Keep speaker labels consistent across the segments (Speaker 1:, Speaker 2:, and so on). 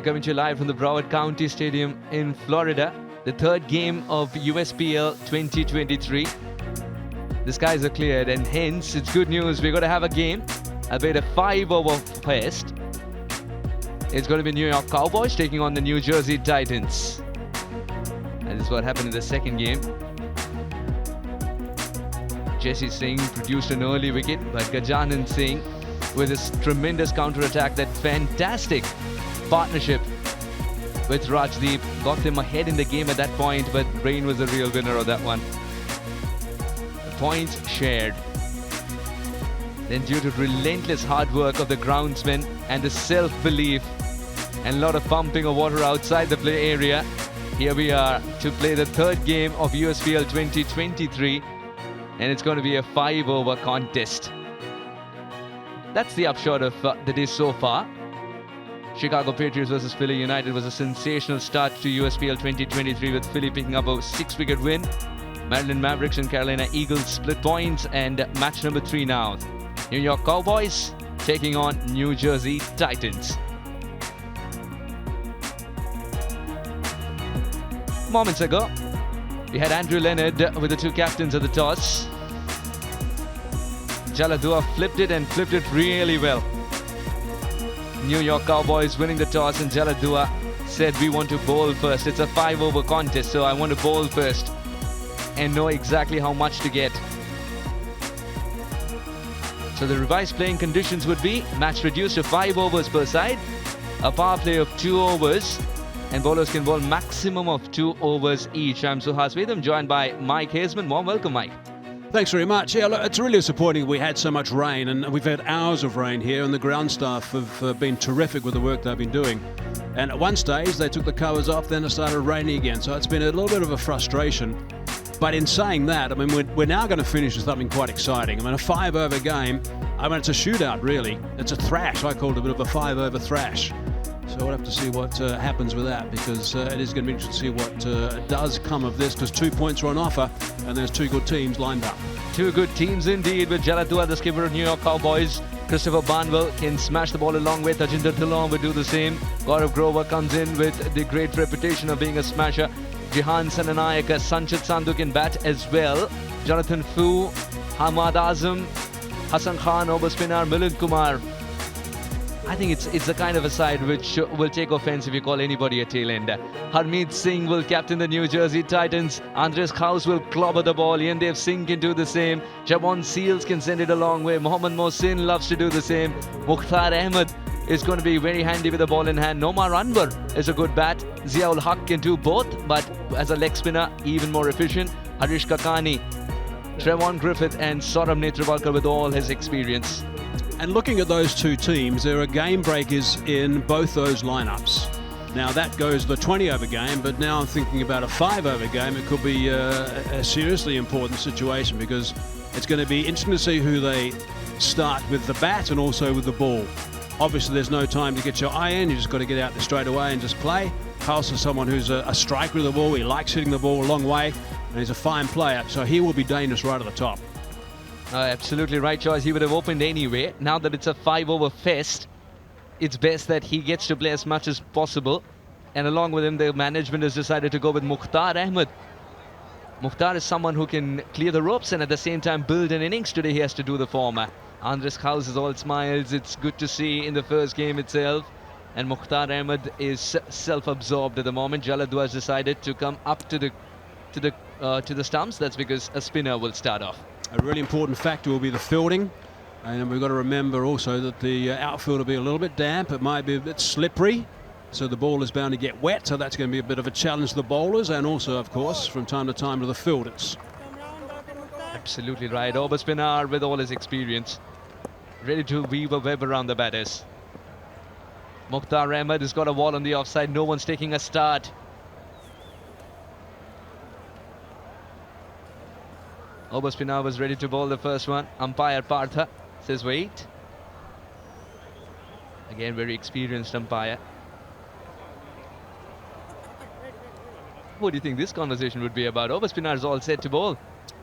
Speaker 1: coming to you live from the Broward County Stadium in Florida. The third game of USPL 2023. The skies are cleared and hence it's good news. We're going to have a game, albeit a 5-over fest. It's going to be New York Cowboys taking on the New Jersey Titans. And this is what happened in the second game. Jesse Singh produced an early wicket, but Gajanan Singh with his tremendous counter-attack, that fantastic partnership with Rajdeep got them ahead in the game at that point, but Brain was the real winner of that one. The points shared. Then due to relentless hard work of the groundsmen and the self-belief and a lot of pumping of water outside the play area, here we are to play the third game of USPL 2023, and it's going to be a 5-over contest. That's the upshot of the day so far. Chicago Patriots versus Philly United was a sensational start to USPL 2023 with Philly picking up a 6-wicket win. Maryland Mavericks and Carolina Eagles split points, and match number 3 now. New York Cowboys taking on New Jersey Titans. Moments ago, we had Andrew Leonard with the two captains at the toss. Jaladua flipped it and flipped it really well. New York Cowboys winning the toss, and Jaladua said, we want to bowl first. It's a 5-over contest, so I want to bowl first and know exactly how much to get. So the revised playing conditions would be match reduced to 5 overs per side, a power play of 2 overs, and bowlers can bowl maximum of 2 overs each. I'm Suhas Vedam, joined by Mike Hazeman. Warm welcome, Mike.
Speaker 2: Thanks very much. Yeah, look, it's really disappointing we had so much rain, and we've had hours of rain here, and the ground staff have been terrific with the work they've been doing. And at one stage, they took the covers off, then it started raining again. So it's been a little bit of a frustration. But in saying that, I mean, we're now going to finish with something quite exciting. I mean, a 5-over game, I mean, it's a shootout, really. It's a thrash. I called it a bit of a 5-over thrash. So we'll have to see what happens with that, because it is going to be interesting to see what does come of this, because 2 points are on offer and there's 2 good teams lined up. 2
Speaker 1: good teams indeed, with Jaladua, the skipper of New York Cowboys. Christopher Barnwell can smash the ball a long way. Tajinder Dhillon will do the same. Gaurav Grover comes in with the great reputation of being a smasher. Jihan Sananayaka, Sanchit Sandhu can bat as well. Jonathan Fu, Hamad Azam, Hassan Khan, over spinner Milind Kumar. I think it's the kind of a side which will take offense if you call anybody a tail ender. Harmeet Singh will captain the New Jersey Titans. Andres Khaus will clobber the ball. Yandev Singh can do the same. Jabon Seals can send it a long way. Mohammad Mohsin loves to do the same. Mukhtar Ahmed is going to be very handy with the ball in hand. Nomar Anwar is a good bat. Ziaul Haq can do both, but as a leg spinner, even more efficient. Harish Kakani, Trevon Griffith and Saurabh Netravalkar with all his experience.
Speaker 2: And looking at those 2 teams, there are game breakers in both those lineups. Now that goes the 20-over game, but now I'm thinking about a 5-over game. It could be a seriously important situation, because it's going to be interesting to see who they start with the bat and also with the ball. Obviously, there's no time to get your eye in. You just got to get out there straight away and just play. House is someone who's a striker of the ball. He likes hitting the ball a long way, and he's a fine player, so he will be dangerous right at the top.
Speaker 1: Absolutely right choice. He would have opened anyway. Now that it's a 5-over fest, it's best that he gets to play as much as possible. And along with him, the management has decided to go with Mukhtar Ahmed. Mukhtar is someone who can clear the ropes and at the same time build an innings. Today he has to do the former. Andres Khaus is all smiles. It's good to see in the first game itself. And Mukhtar Ahmed is self-absorbed at the moment. Jaladua has decided to come up to the stumps. That's because a spinner will start off.
Speaker 2: A really important factor will be the fielding, and we've got to remember also that the outfield will be a little bit damp. It might be a bit slippery, so the ball is bound to get wet, so that's going to be a bit of a challenge to the bowlers, and also, of course, from time to time to the fielders.
Speaker 1: Absolutely right. Over spinner with all his experience, ready to weave a web around the batters. Mukhtar Ahmed has got a wall on the offside. No one's taking a start. Over spinner was ready to bowl the first one. Umpire Partha says wait. Again, very experienced umpire. What do you think this conversation would be about? Over spinner is all set to bowl.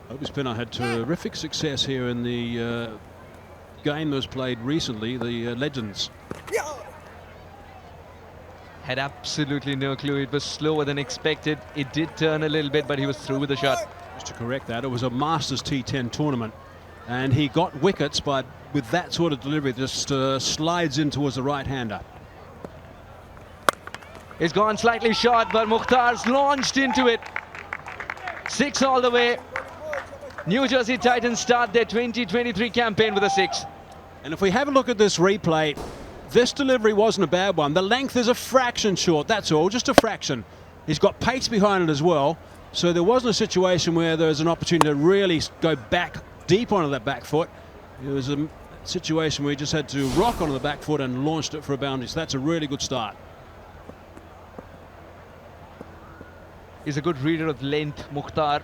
Speaker 2: Over spinner had terrific success here in the game that was played recently, the Legends.
Speaker 1: Had absolutely no clue. It was slower than expected. It did turn a little bit, but he was through with the shot.
Speaker 2: Just to correct that, it was a Masters T10 tournament, and he got wickets, but with that sort of delivery, just slides in towards the right-hander.
Speaker 1: It's gone slightly short, but Mukhtar's launched into it. 6 all the way. New Jersey Titans start their 2023 campaign with a 6.
Speaker 2: And if we have a look at this replay, this delivery wasn't a bad one. The length is a fraction short, that's all, just a fraction. He's got pace behind it as well, so there wasn't a situation where there was an opportunity to really go back deep onto that back foot. It was a situation where he just had to rock onto the back foot and launched it for a boundary, so that's a really good start.
Speaker 1: He's a good reader of length, Mukhtar.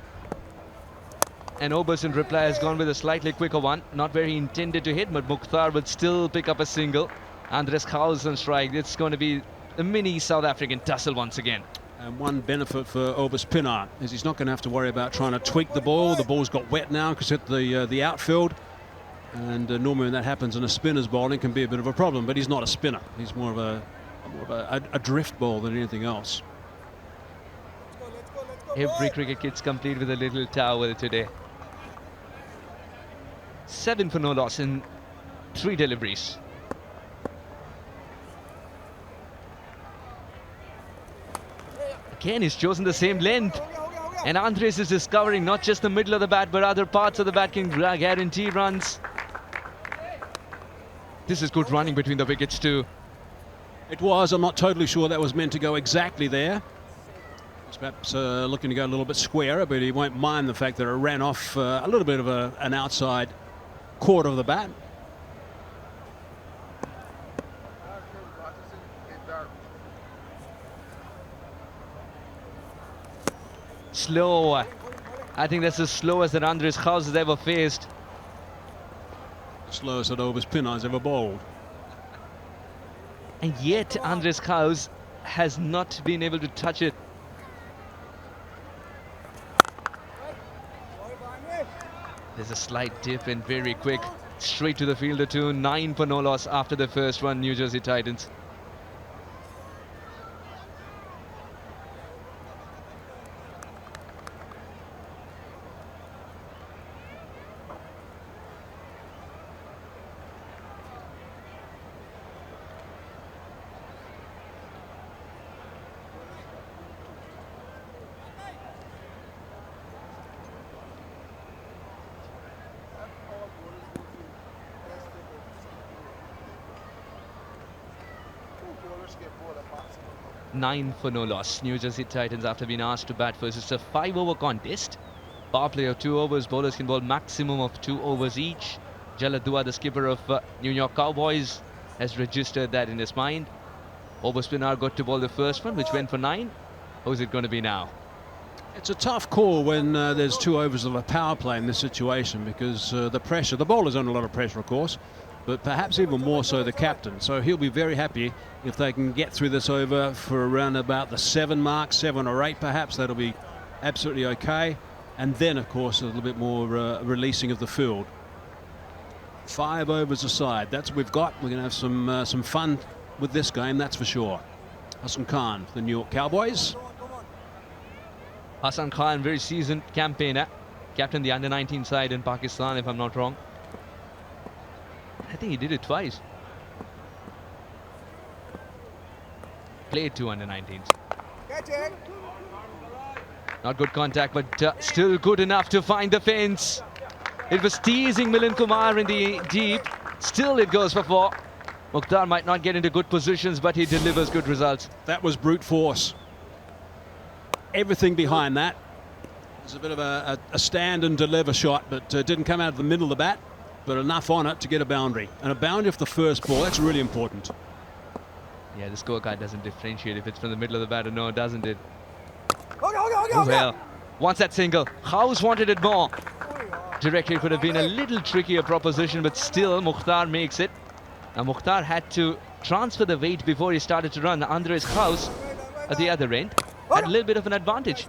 Speaker 1: And Obers in reply has gone with a slightly quicker one. Not where he intended to hit, but Mukhtar would still pick up a single. Andres Khaus on strike. It's going to be a mini South African tussle once again.
Speaker 2: And one benefit for Obers Pinar is he's not going to have to worry about trying to tweak the ball. The ball's got wet now because it hit the outfield. And normally when that happens in a spinner's bowling, it can be a bit of a problem. But he's not a spinner. He's more of a drift ball than anything else.
Speaker 1: Every cricket kit's complete with a little towel today. 7 for no loss in 3 deliveries. Again, he's chosen the same length. And Andres is discovering not just the middle of the bat, but other parts of the bat can guarantee runs. This is good running between the wickets too.
Speaker 2: It was. I'm not totally sure that was meant to go exactly there. He's perhaps looking to go a little bit squarer, but he won't mind the fact that it ran off a little bit of an outside quarter of the bat.
Speaker 1: Slow. I think that's the slowest that Andres Khaus has ever faced.
Speaker 2: Slowest that Obers Pinar's ever bowled.
Speaker 1: And yet Andres Khaus has not been able to touch it. There's a slight dip and very quick. Straight to the fielder too. 9 for no loss after the first one, New Jersey Titans. Nine for no loss. New Jersey Titans after being asked to bat first. It's a 5-over contest. Power play of 2 overs. Bowlers can bowl maximum of 2 overs each. Jalal Dua, the skipper of New York Cowboys, has registered that in his mind. Obers Pinar got to bowl the first one, which went for 9. How's it going to be now?
Speaker 2: It's a tough call when there's 2 overs of a power play in this situation because the pressure, the bowler's under a lot of pressure, of course, but perhaps even more so the captain. So he'll be very happy if they can get through this over for around about the 7 mark, 7 or 8 perhaps. That'll be absolutely okay. And then, of course, a little bit more releasing of the field. 5 overs aside, that's what we've got. We're going to have some fun with this game, that's for sure. Hassan Khan, the New York Cowboys.
Speaker 1: Hassan Khan, very seasoned campaigner. Captain the under-19 side in Pakistan, if I'm not wrong. I think he did it twice. Played 2 under-19s. Not good contact, but still good enough to find the fence. It was teasing Milind Kumar in the deep. Still it goes for 4. Mukhtar might not get into good positions, but he delivers good results.
Speaker 2: That was brute force. Everything behind that. It's a bit of a stand and deliver shot, but didn't come out of the middle of the bat, but enough on it to get a boundary. And a boundary off the first ball, that's really important.
Speaker 1: Yeah, the scorecard doesn't differentiate if it's from the middle of the bat or no, doesn't it? Oh, well, wants that single. Khaus wanted it more. Directly could have been a little trickier proposition, but still Mukhtar makes it. Now Mukhtar had to transfer the weight before he started to run. Andres Khaus at the other end had a little bit of an advantage.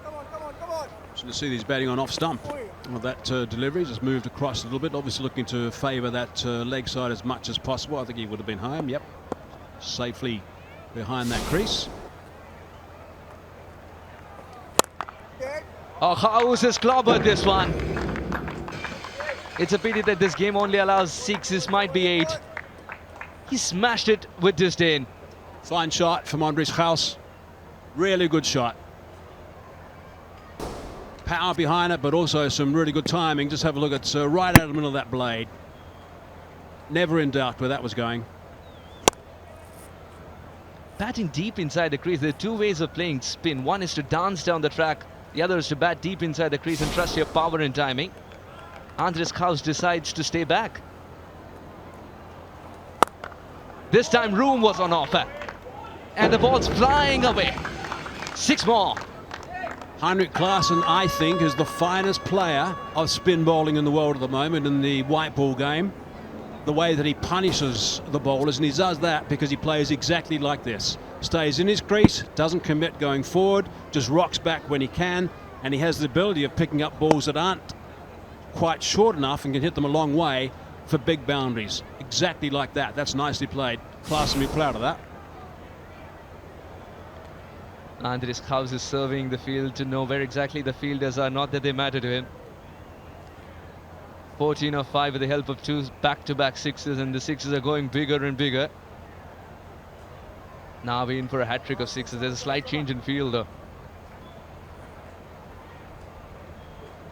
Speaker 2: So to see he's batting on off stump. Well, that delivery just moved across a little bit, obviously looking to favour that leg side as much as possible. I think he would have been home, yep. Safely behind that crease.
Speaker 1: Oh, House has clobbered this one. It's a pity that this game only allows 6. This might be 8. He smashed it with disdain.
Speaker 2: Fine shot from Andres House. Really good shot. Power behind it, but also some really good timing. Just have a look at right out of the middle of that blade. Never in doubt where that was going.
Speaker 1: Batting deep inside the crease. There are 2 ways of playing spin. One is to dance down the track. The other is to bat deep inside the crease and trust your power and timing. Andres House decides to stay back. This time room was on offer. And the ball's flying away. 6 more.
Speaker 2: Heinrich Klaassen, I think, is the finest player of spin bowling in the world at the moment in the white ball game. The way that he punishes the bowlers, and he does that because he plays exactly like this. Stays in his crease, doesn't commit going forward, just rocks back when he can, and he has the ability of picking up balls that aren't quite short enough and can hit them a long way for big boundaries. Exactly like that. That's nicely played. Klaassen will be proud of that.
Speaker 1: Andres House is serving the field to know where exactly the fielders are, not that they matter to him. 14 of 5 with the help of 2 back-to-back 6s, and the 6s are going bigger and bigger. Now we're in for a hat-trick of 6s. There's a slight change in field though.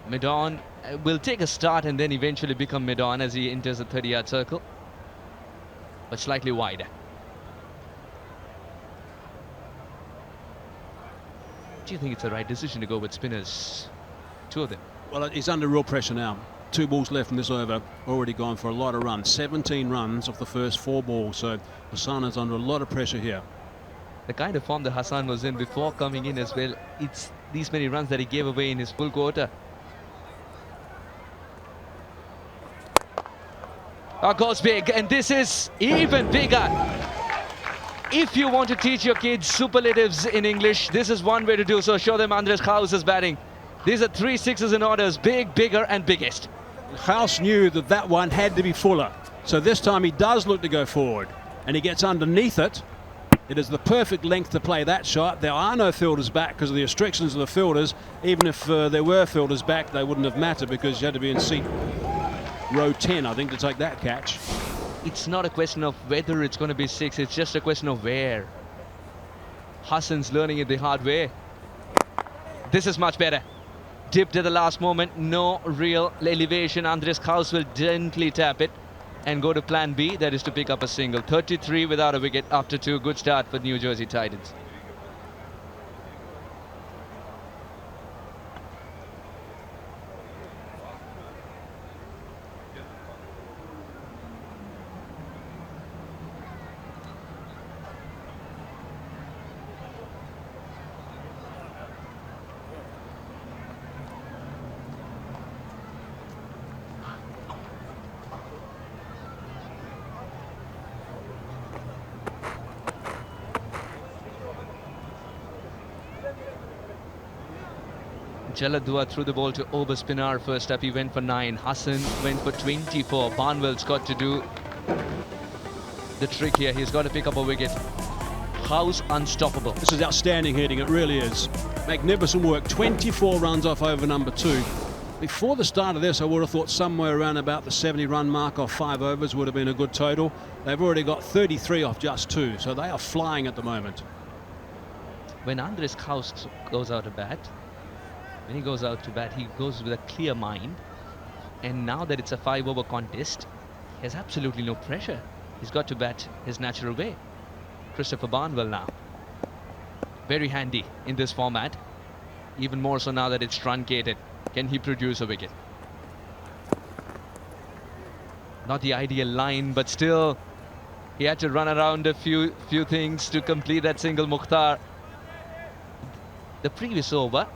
Speaker 1: Medon will take a start and then eventually become Medon as he enters the 30-yard circle, but slightly wider. Do you think it's the right decision to go with spinners? 2 of them.
Speaker 2: Well, he's under real pressure now. 2 balls left in this over. Already gone for a lot of runs. 17 runs off the first 4 balls. So Hassan is under a lot of pressure here.
Speaker 1: The kind of form that Hassan was in before coming in as well, it's these many runs that he gave away in his full quarter. Goes big, and this is even bigger. If you want to teach your kids superlatives in English, this is one way to do so. Show them Andres House is batting. These are 3 6s in orders, big, bigger, and biggest.
Speaker 2: House knew that that one had to be fuller. So this time he does look to go forward, and he gets underneath it. It is the perfect length to play that shot. There are no fielders back because of the restrictions of the fielders. Even if there were fielders back, they wouldn't have mattered because you had to be in seat row 10, I think, to take that catch.
Speaker 1: It's not a question of whether it's going to be 6, it's just a question of where. Hassan's learning it the hard way. This is much better. Dipped at the last moment, no real elevation. Andres House will gently tap it and go to plan B, that is to pick up a single. 33 without a wicket after 2. Good start for New Jersey Titans. Jaladua threw the ball to Ober Spinar first up. He went for 9. Hassan went for 24. Barnwell's got to do the trick here. He's got to pick up a wicket. House unstoppable.
Speaker 2: This is outstanding hitting, it really is. Magnificent work. 24 runs off over number 2. Before the start of this, I would have thought somewhere around about the 70-run mark off 5 overs would have been a good total. They've already got 33 off just 2, so they are flying at the moment.
Speaker 1: When Andres House goes out to bat, he goes with a clear mind. And now that it's a 5-over contest, he has absolutely no pressure. He's got to bat his natural way. Christopher Barnwell now. Very handy in this format. Even more so now that it's truncated. Can he produce a wicket? Not the ideal line, but still he had to run around a few things to complete that single. Mukhtar. The previous over,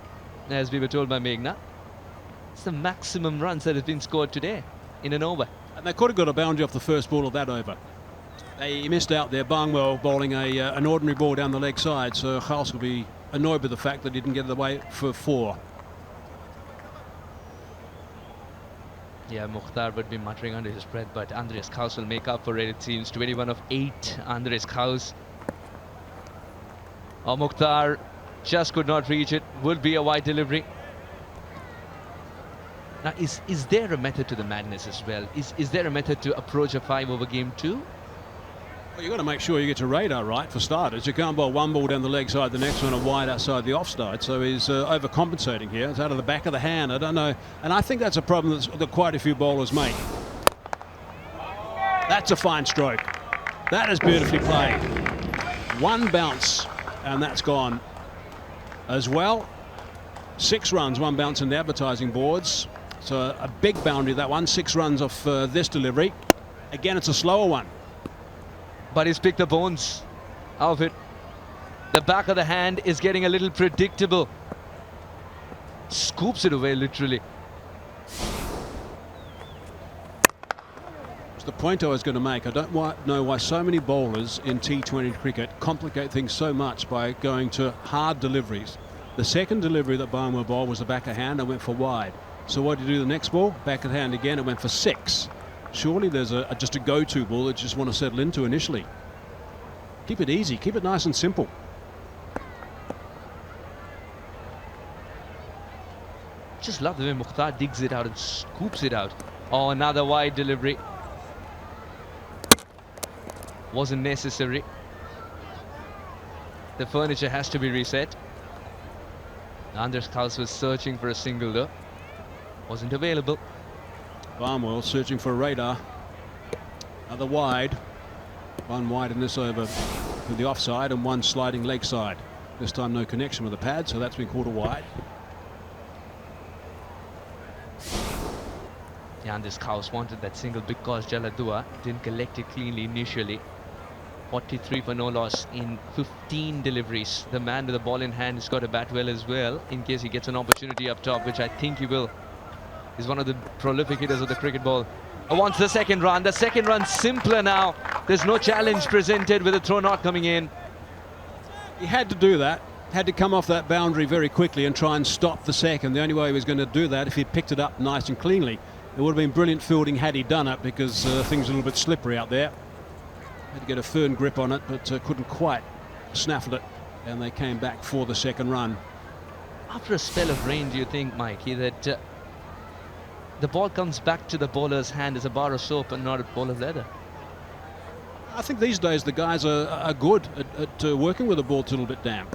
Speaker 1: as we were told by Meghna, it's the maximum runs that have been scored today in an over.
Speaker 2: And they could have got a boundary off the first ball of that over. They missed out there. Barnwell bowling an ordinary ball down the leg side, so House will be annoyed with the fact that he didn't get the way for 4.
Speaker 1: Yeah, Mukhtar would be muttering under his breath, but Andres House will make up for it, it seems. 21 of 8, Andres House. Oh, Mukhtar just could not reach it. Would be a wide delivery. Now, is there a method to the madness as well? Is there a method to approach a 5-over game too?
Speaker 2: Well, you've got to make sure you get your radar right for starters. You can't bowl one ball down the leg side, the next one a wide outside the offside. So he's overcompensating here. It's out of the back of the hand. I don't know. And I think that's a problem that quite a few bowlers make. That's a fine stroke. That is beautifully played. One bounce, and that's gone as well. 6 runs, 1 bounce in the advertising boards. So a big boundary, that one. 6 runs off this delivery. Again, it's a slower one.
Speaker 1: But he's picked the bones of it. The back of the hand is getting a little predictable. Scoops it away, literally.
Speaker 2: It's the point I was going to make. I don't know why so many bowlers in T20 cricket complicate things so much by going to hard deliveries. The second delivery that Barnwell bowled was the back of hand and went for wide. So what did he do the next ball? Back of hand again, it went for 6. Surely there's just a go-to ball that you just want to settle into initially. Keep it easy, keep it nice and simple.
Speaker 1: Just love the way Mukhtar digs it out and scoops it out. Oh, another wide delivery. Wasn't necessary. The furniture has to be reset. Anders Kaus was searching for a single though. Wasn't available.
Speaker 2: Barnwell searching for a radar. Another wide. 1 wide in this over with the offside and 1 sliding leg side. This time no connection with the pad, so that's been called a wide.
Speaker 1: Anders Kaus wanted that single because Jaladua didn't collect it cleanly initially. 43 for no loss in 15 deliveries. The man with the ball in hand has got to bat well as well in case he gets an opportunity up top, which I think he will. He's one of the prolific hitters of the cricket ball. Wants the second run. The second run simpler now. There's no challenge presented with the throw not coming in.
Speaker 2: He had to do that. Had to come off that boundary very quickly and try and stop the second. The only way he was going to do that if he picked it up nice and cleanly. It would have been brilliant fielding had he done it because things are a little bit slippery out there. Had to get a firm grip on it, but couldn't quite snaffle it. And they came back for the second run.
Speaker 1: After a spell of rain, do you think, Mikey, that the ball comes back to the bowler's hand as a bar of soap and not a ball of leather?
Speaker 2: I think these days the guys are good at working with the ball a little bit damp.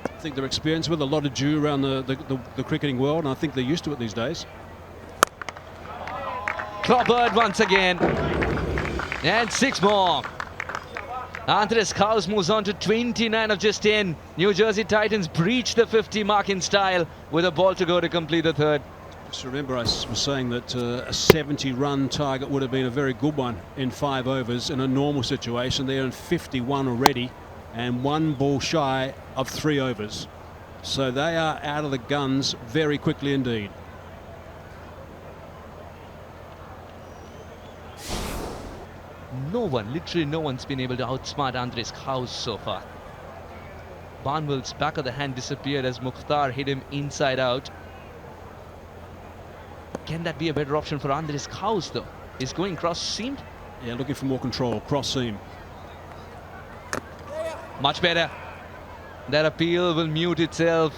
Speaker 2: I think they're experienced with a lot of dew around the cricketing world, and I think they're used to it these days.
Speaker 1: Clobbered once again. And 6 more. Andres Kaus moves on to 29 of just 10. New Jersey Titans breach the 50 mark in style with a ball to go to complete the third.
Speaker 2: Just remember I was saying that a 70-run target would have been a very good one in 5 overs in a normal situation. They're in 51 already and 1 ball shy of 3 overs. So they are out of the guns very quickly indeed.
Speaker 1: No one, literally no one's been able to outsmart Andres Kaus so far. Barnwell's back of the hand disappeared as Mukhtar hit him inside out. Can that be a better option for Andres Kaus though? He's going cross-seamed.
Speaker 2: Yeah, looking for more control, cross-seam.
Speaker 1: Much better. That appeal will mute itself.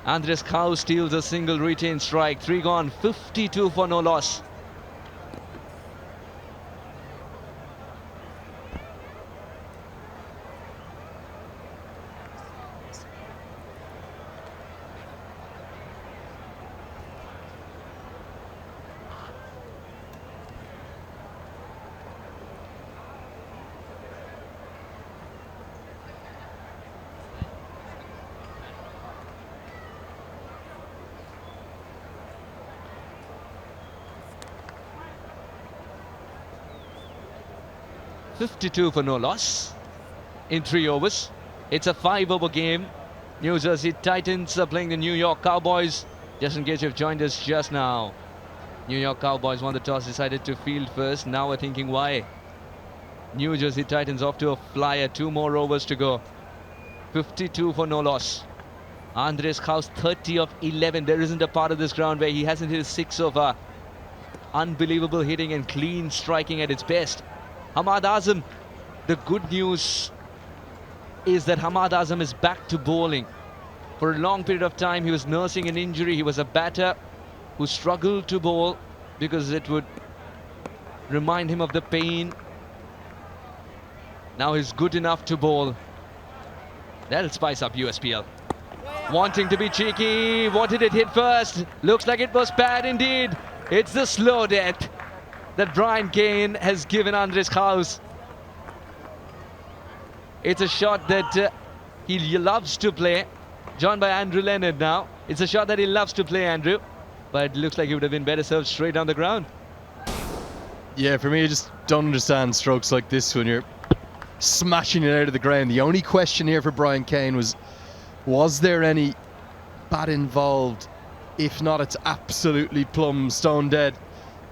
Speaker 1: Andres Kaus steals a single retained strike. 3 gone, 52 for no loss. .52 for no loss in 3 overs. It's a 5-over game. New Jersey Titans are playing the New York Cowboys. Just in case you've joined us just now. New York Cowboys won the toss, decided to field first. Now we're thinking why. New Jersey Titans off to a flyer. 2 more overs to go. 52 for no loss. Andres Kaus 30 of 11. There isn't a part of this ground where he hasn't hit a 6 so far. Unbelievable hitting and clean striking at its best. Ahmad Azam, the good news is that Hamad Azam is back to bowling. For a long period of time, he was nursing an injury. He was a batter who struggled to bowl because it would remind him of the pain. Now he's good enough to bowl. That'll spice up USPL. Wanting to be cheeky. What did it hit first? Looks like it was bad indeed. It's the slow death that Brian Kane has given Andres House. It's a shot that he loves to play. Joined by Andrew Leonard now. It's a shot that he loves to play, Andrew. But it looks like he would have been better served straight down the ground.
Speaker 3: Yeah, for me, I just don't understand strokes like this when you're smashing it out of the ground. The only question here for Brian Kane was there any bat involved? If not, it's absolutely plumb stone dead.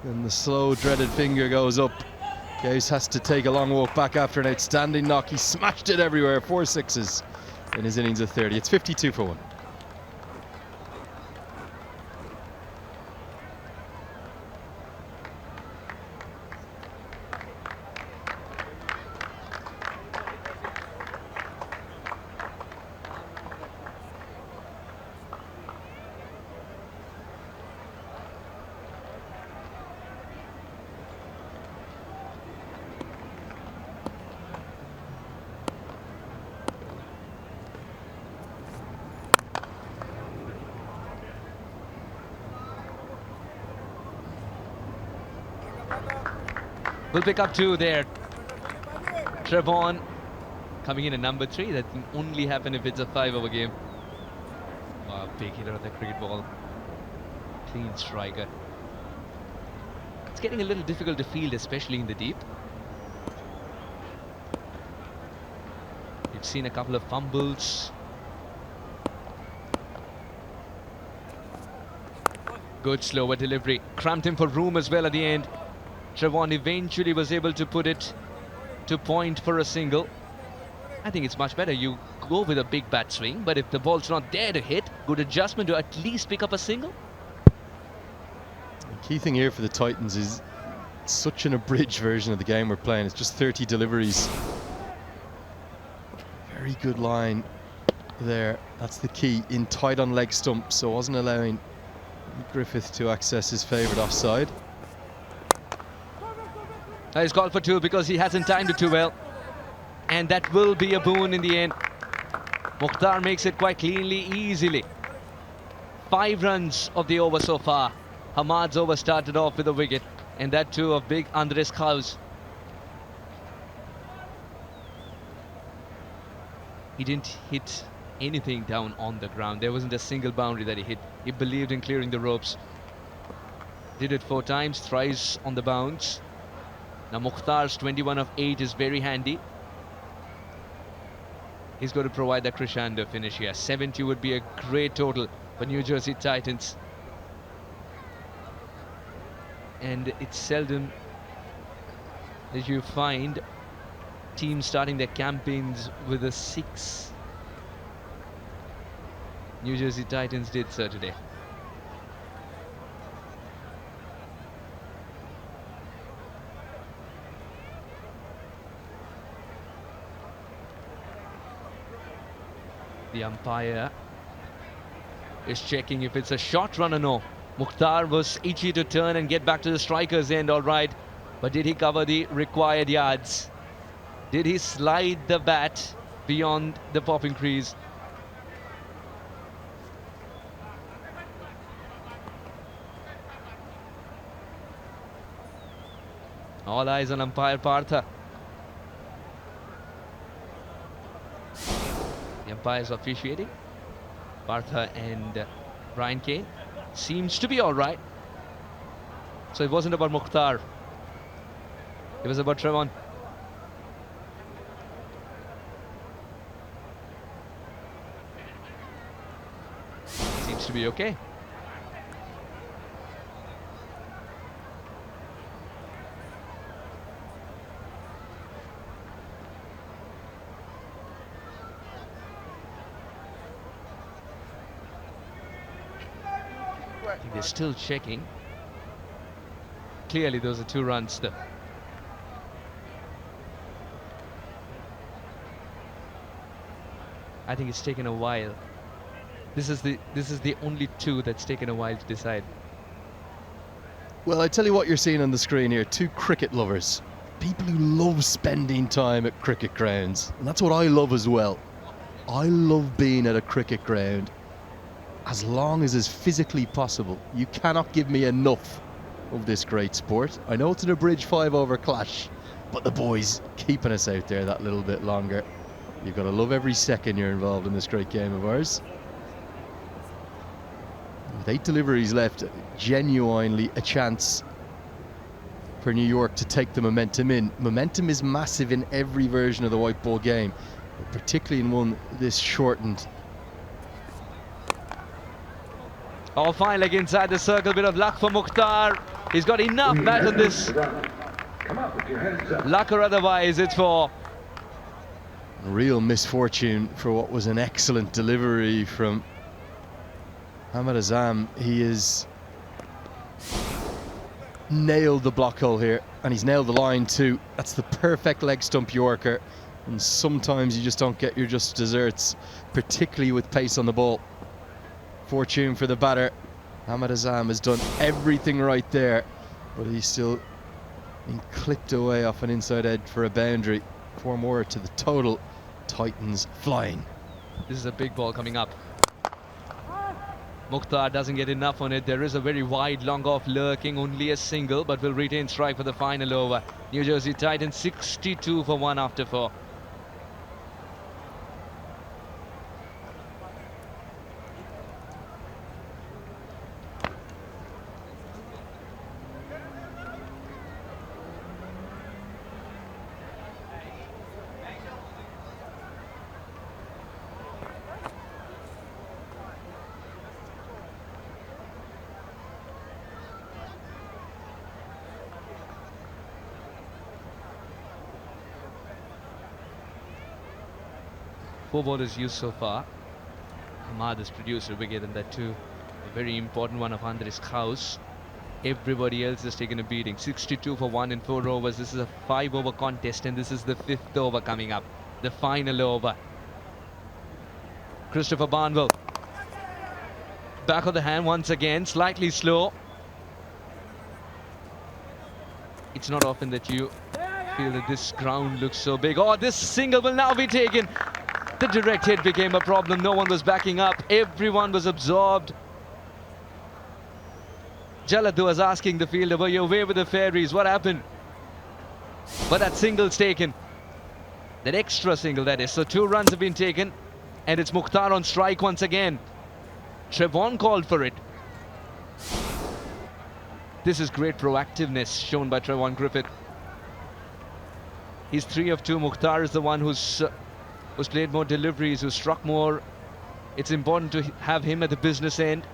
Speaker 3: And the slow, dreaded finger goes up. Gase has to take a long walk back after an outstanding knock. He smashed it everywhere, 4 sixes in his innings of 30. It's 52 for 1.
Speaker 1: We'll pick up 2 there. Trevon coming in at number 3. That can only happen if it's a 5-over game. Wow, big hitter on the cricket ball. Clean striker. It's getting a little difficult to field, especially in the deep. We've seen a couple of fumbles. Good slower delivery. Cramped him for room as well at the end. Trevon eventually was able to put it to point for a single. I think it's much better. You go with a big bat swing, but if the ball's not there to hit, good adjustment to at least pick up a single.
Speaker 3: The key thing here for the Titans is such an abridged version of the game we're playing. It's just 30 deliveries. Very good line there. That's the key. In tight on leg stump, so wasn't allowing Griffith to access his favourite offside.
Speaker 1: He's called for 2 because he hasn't timed it too well. And that will be a boon in the end. Mukhtar makes it quite cleanly, easily. 5 runs of the over so far. Hamad's over started off with a wicket. And that too of big Andres Kaus. He didn't hit anything down on the ground. There wasn't a single boundary that he hit. He believed in clearing the ropes. Did it 4 times, thrice on the bounce. Now Mukhtar's 21 of 8 is very handy. He's going to provide the crescendo finish here. 70 would be a great total for New Jersey Titans. And it's seldom that you find teams starting their campaigns with a 6. New Jersey Titans did so today. The umpire is checking if it's a short run or no. Mukhtar was itchy to turn and get back to the striker's end, all right. But did he cover the required yards? Did he slide the bat beyond the popping crease? All eyes on umpire Partha. The umpires officiating. Partha and Brian Kane. Seems to be all right. So it wasn't about Mukhtar. It was about Trevon. Seems to be okay. I think they're still checking. Clearly those are 2 runs though. I think it's taken a while. This is the only two that's taken a while to decide.
Speaker 3: Well, I tell you what you're seeing on the screen here. Two cricket lovers. People who love spending time at cricket grounds. And that's what I love as well. I love being at a cricket ground as long as is physically possible. You cannot give me enough of this great sport. I know it's an abridged 5-over clash, but the boys keeping us out there that little bit longer. You've got to love every second you're involved in this great game of ours. With 8 deliveries left, genuinely a chance for New York to take the momentum in. Momentum is massive in every version of the white ball game, but particularly in one this shortened.
Speaker 1: Oh, fine leg inside the circle, bit of luck for Mukhtar. He's got enough bat on this. Luck or otherwise, it's for...
Speaker 3: A real misfortune for what was an excellent delivery from Ahmad Azam. He has nailed the block hole here, and he's nailed the line too. That's the perfect leg stump Yorker, and sometimes you just don't get your just desserts, particularly with pace on the ball. Fortune for the batter. Ahmad Azam has done everything right there, but he's still been clipped away off an inside edge for a boundary. 4 more to the total. Titans flying.
Speaker 1: This is a big ball coming up. Mukhtar doesn't get enough on it. There is a very wide long off lurking, only a single, but will retain strike for the final over. New Jersey Titans 62 for 1 after 4. Four bowlers used so far. Ahmad has produced a wicket, and that too a very important one of Andres House. Everybody else has taken a beating. 62 for 1 in 4 overs. This is a 5-over contest, and this is the 5th over coming up, the final over. Christopher Barnwell, back of the hand once again, slightly slow. It's not often that you feel that this ground looks so big. Oh, this single will now be taken. The direct hit became a problem. No one was backing up. Everyone was absorbed. Jaladu was asking the fielder, were you away with the fairies? What happened? But that single's taken. That extra single, that is. So 2 runs have been taken. And it's Mukhtar on strike once again. Trevon called for it. This is great proactiveness shown by Trevon Griffith. He's 3 of 2. Mukhtar is the one who's played more deliveries, who struck more. It's important to have him at the business end.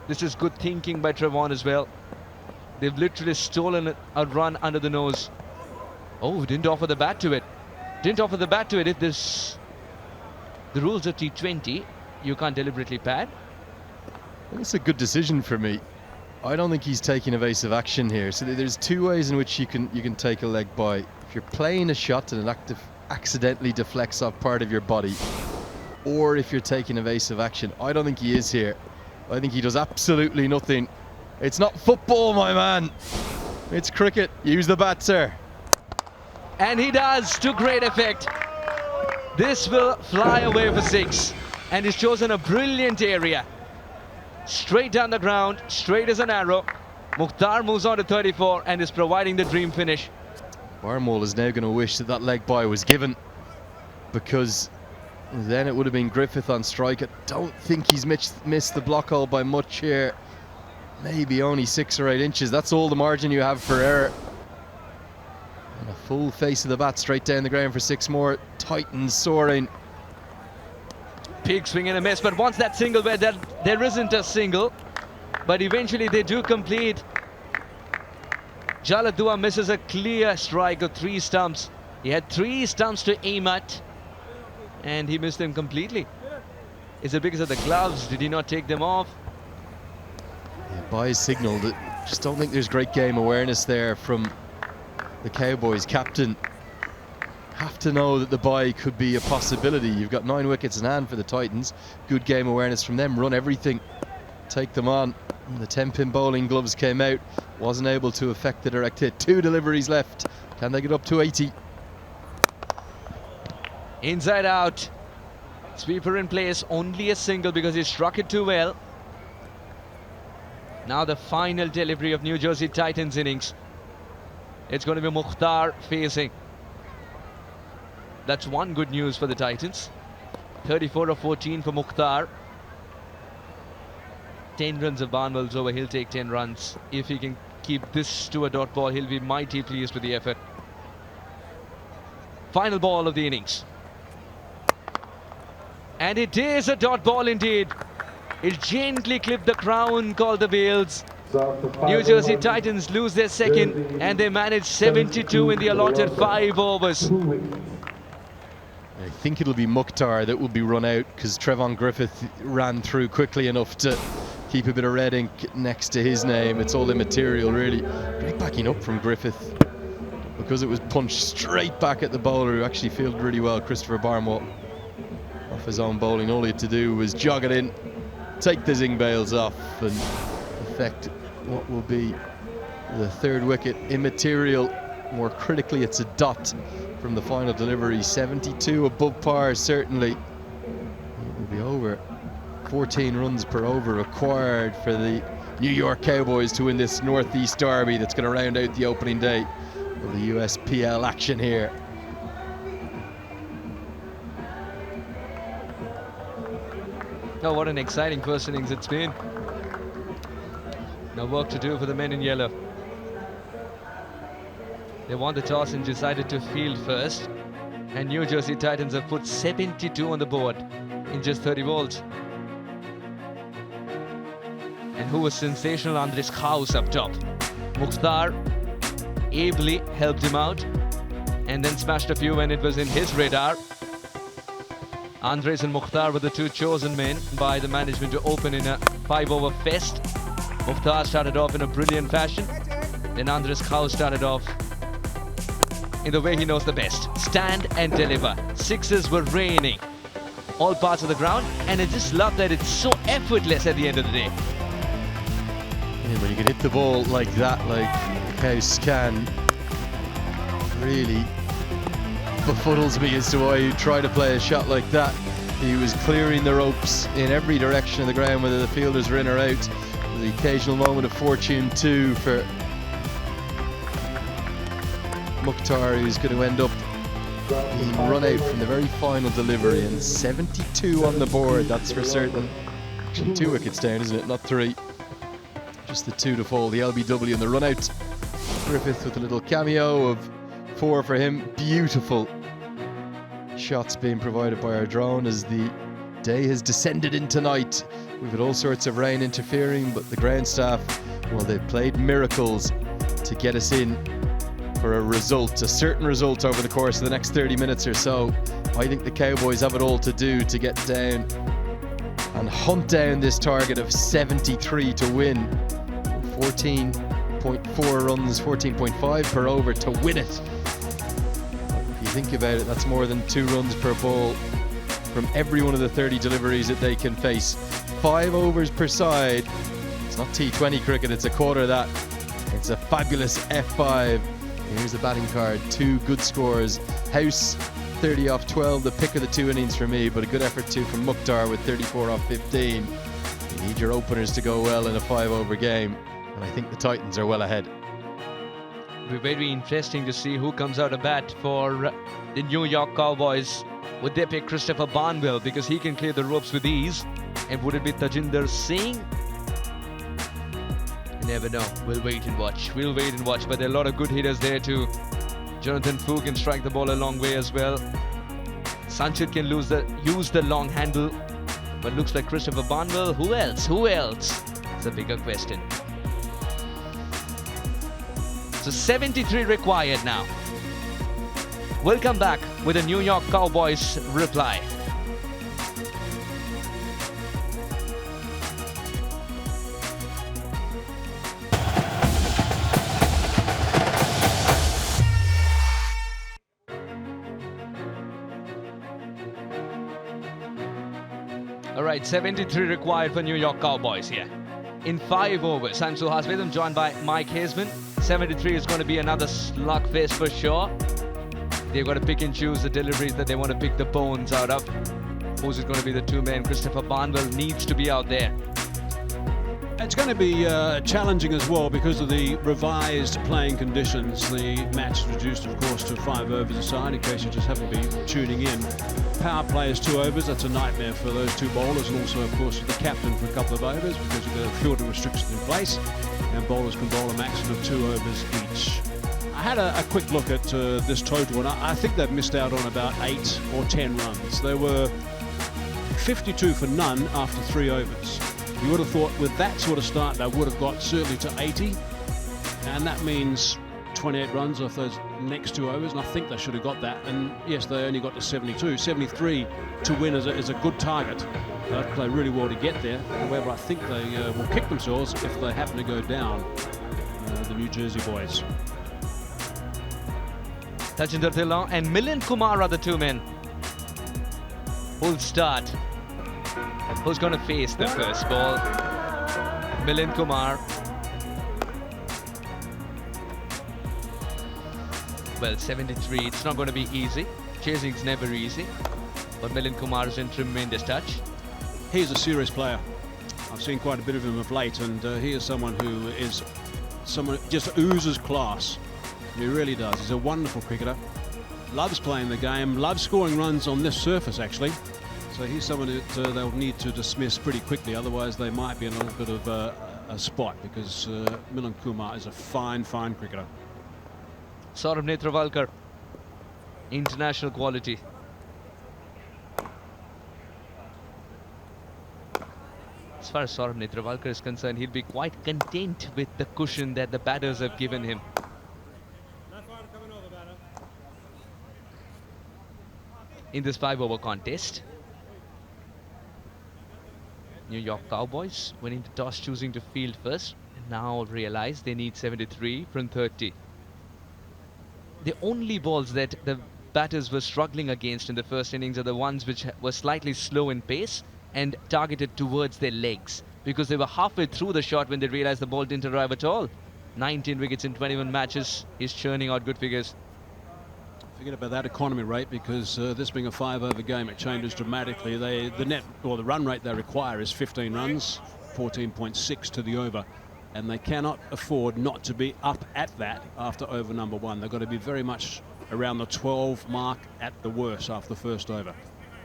Speaker 1: This is good thinking by Trevon as well. They've literally stolen a run under the nose. Oh, didn't offer the bat to it. Didn't offer the bat to it. If this, the rules of T20, you can't deliberately pad.
Speaker 3: It's a good decision for me. I don't think he's taking evasive action here. So there's 2 ways in which you can take a leg by. If you're playing a shot and it accidentally deflects off part of your body, or if you're taking evasive action. I don't think he is here. I think he does absolutely nothing. It's not football, my man. It's cricket. Use the bat, sir.
Speaker 1: And he does, to great effect. This will fly away for 6. And he's chosen a brilliant area. Straight down the ground, straight as an arrow. Mukhtar moves on to 34 and is providing the dream finish.
Speaker 3: Barnwell is now going to wish that that leg by was given, because then it would have been Griffith on strike. I don't think he's missed the block hole by much here. Maybe only 6 or 8 inches. That's all the margin you have for error. And a full face of the bat straight down the ground for 6 more. Titans soaring.
Speaker 1: Big swing and a miss, but once that single where there isn't a single, but eventually they do complete. Jaladua misses a clear strike of 3 stumps. He had 3 stumps to aim at, and he missed them completely. Is it because of the gloves? Did he not take them off?
Speaker 3: Yeah, by his signal, just don't think there's great game awareness there from the Cowboys captain. have to know that the bye could be a possibility. You've got 9 wickets in hand for the Titans. Good game awareness from them. Run everything, take them on. And the 10-pin bowling gloves came out. Wasn't able to affect the direct hit. 2 deliveries left. Can they get up to 80?
Speaker 1: Inside out. Sweeper in place. Only a single because he struck it too well. Now the final delivery of New Jersey Titans innings. It's going to be Mukhtar facing. That's one good news for the Titans. 34 of 14 for Mukhtar. 10 runs of Barnwell's over. He'll take 10 runs. If he can keep this to a dot ball, he'll be mighty pleased with the effort. Final ball of the innings. And it is a dot ball indeed. It gently clipped the crown, called the Wales. New Jersey Titans lose their second and they manage 72 in the allotted 5 overs.
Speaker 3: I think it'll be Mukhtar that will be run out because Trevon Griffith ran through quickly enough to keep a bit of red ink next to his name. It's all immaterial, really. Great backing up from Griffith because it was punched straight back at the bowler who actually fielded really well, Christopher Barnwell. Off his own bowling, all he had to do was jog it in, take the zing bails off and affect what will be the 3rd wicket. Immaterial. More critically, it's a dot from the final delivery. 72 above par, certainly. It will be over. 14 runs per over required for the New York Cowboys to win this Northeast Derby that's going to round out the opening day of the USPL action here.
Speaker 1: Oh, what an exciting first innings it's been. Now work to do for the men in yellow. They won the toss and decided to field first. And New Jersey Titans have put 72 on the board in just 30 balls. And who was sensational? Andres House up top. Mukhtar ably helped him out and then smashed a few when it was in his radar. Andres and Mukhtar were the 2 chosen men by the management to open in a 5-over fest. Mukhtar started off in a brilliant fashion. Then Andres House started off in the way he knows the best. Stand and deliver. Sixes were raining all parts of the ground, and I just love that it's so effortless at the end of the day.
Speaker 3: Yeah, when you can hit the ball like that, like House can, really befuddles me as to why you try to play a shot like that. He was clearing the ropes in every direction of the ground, whether the fielders were in or out. The occasional moment of fortune too for Mukhtar, who's going to end up being run out from the very final delivery, and 72 on the board, that's for certain. Actually 2 wickets down, isn't it? Not 3. Just the 2 to fall, the LBW and the run out. Griffith with a little cameo of 4 for him. Beautiful shots being provided by our drone as the day has descended into night. We've had all sorts of rain interfering, but the ground staff, well, they've played miracles to get us in for a result, a certain result over the course of the next 30 minutes or so. I think the Cowboys have it all to do to get down and hunt down this target of 73 to win. 14.4 runs, 14.5 per over to win it. If you think about it, that's more than 2 runs per ball from every one of the 30 deliveries that they can face. 5 overs per side. It's not T20 cricket, it's a quarter of that. It's a fabulous F5. And here's the batting card, 2 good scores. House 30 off 12, the pick of the 2 innings for me, but a good effort too from Mukhtar with 34 off 15. You need your openers to go well in a 5-over game, and I think the Titans are well ahead.
Speaker 1: It'll be very interesting to see who comes out of bat for the New York Cowboys. Would they pick Christopher Barnwell because he can clear the ropes with ease? And would it be Tajinder Singh? You never know. We'll wait and watch. But there are a lot of good hitters there too. Jonathan Fu can strike the ball a long way as well. Sanctioned can use the long handle. But looks like Christopher Barnwell. Who else? It's a bigger question. So 73 required now. We'll come back with a New York Cowboys reply. Alright, 73 required for New York Cowboys here. In 5 overs, I'm Suhas with them, joined by Mike Hazeman. 73 is going to be another slugfest for sure. They've got to pick and choose the deliveries that they want to pick the bones out of. Who's it going to be the 2 men? Christopher Barnwell needs to be out there.
Speaker 2: It's going to be challenging as well because of the revised playing conditions. The match is reduced, of course, to 5 overs a side, in case you just happen to be tuning in. Power play is 2 overs. That's a nightmare for those 2 bowlers, and also, of course, for the captain for a couple of overs because of the fielding restrictions in place, and bowlers can bowl a maximum of 2 overs each. I had a quick look at this total, and I think they've missed out on about 8 or 10 runs. They were 52 for none after 3 overs. You would have thought with that sort of start they would have got certainly to 80, and that means 28 runs off those next 2 overs, and I think they should have got that. And yes, they only got to 72. 73 to win is a good target. They'll play really well to get there. However, I think they will kick themselves if they happen to go down, the New Jersey boys.
Speaker 1: Tajinder Dhillon and Milind Kumar are the 2 men. Who'll start? Who's going to face the first ball? Milind Kumar. Well, 73, it's not going to be easy. Chasing's never easy. But Milind Kumar is in tremendous touch.
Speaker 2: He's a serious player. I've seen quite a bit of him of late, and he is someone who just oozes class. He really does. He's a wonderful cricketer. Loves playing the game, loves scoring runs on this surface, actually. So he's someone that they'll need to dismiss pretty quickly, otherwise they might be in a little bit of a spot, because Milind Kumar is a fine cricketer.
Speaker 1: Saurabh Netravalkar, international quality. As far as Saurabh Netravalkar is concerned, he'll be quite content with the cushion that the batters have given him. In this 5-over contest, New York Cowboys winning the toss, choosing to field first, and now realize they need 73 from 30. The only balls that the batters were struggling against in the first innings are the ones which were slightly slow in pace and targeted towards their legs, because they were halfway through the shot when they realized the ball didn't arrive at all. 19 wickets in 21 matches. He's churning out good figures.
Speaker 2: Forget about that economy rate, because this being a 5-over game, it changes dramatically. The run rate they require is 15 runs, 14.6 to the over, and they cannot afford not to be up at that after over number 1. They've got to be very much around the 12 mark at the worst after the first over,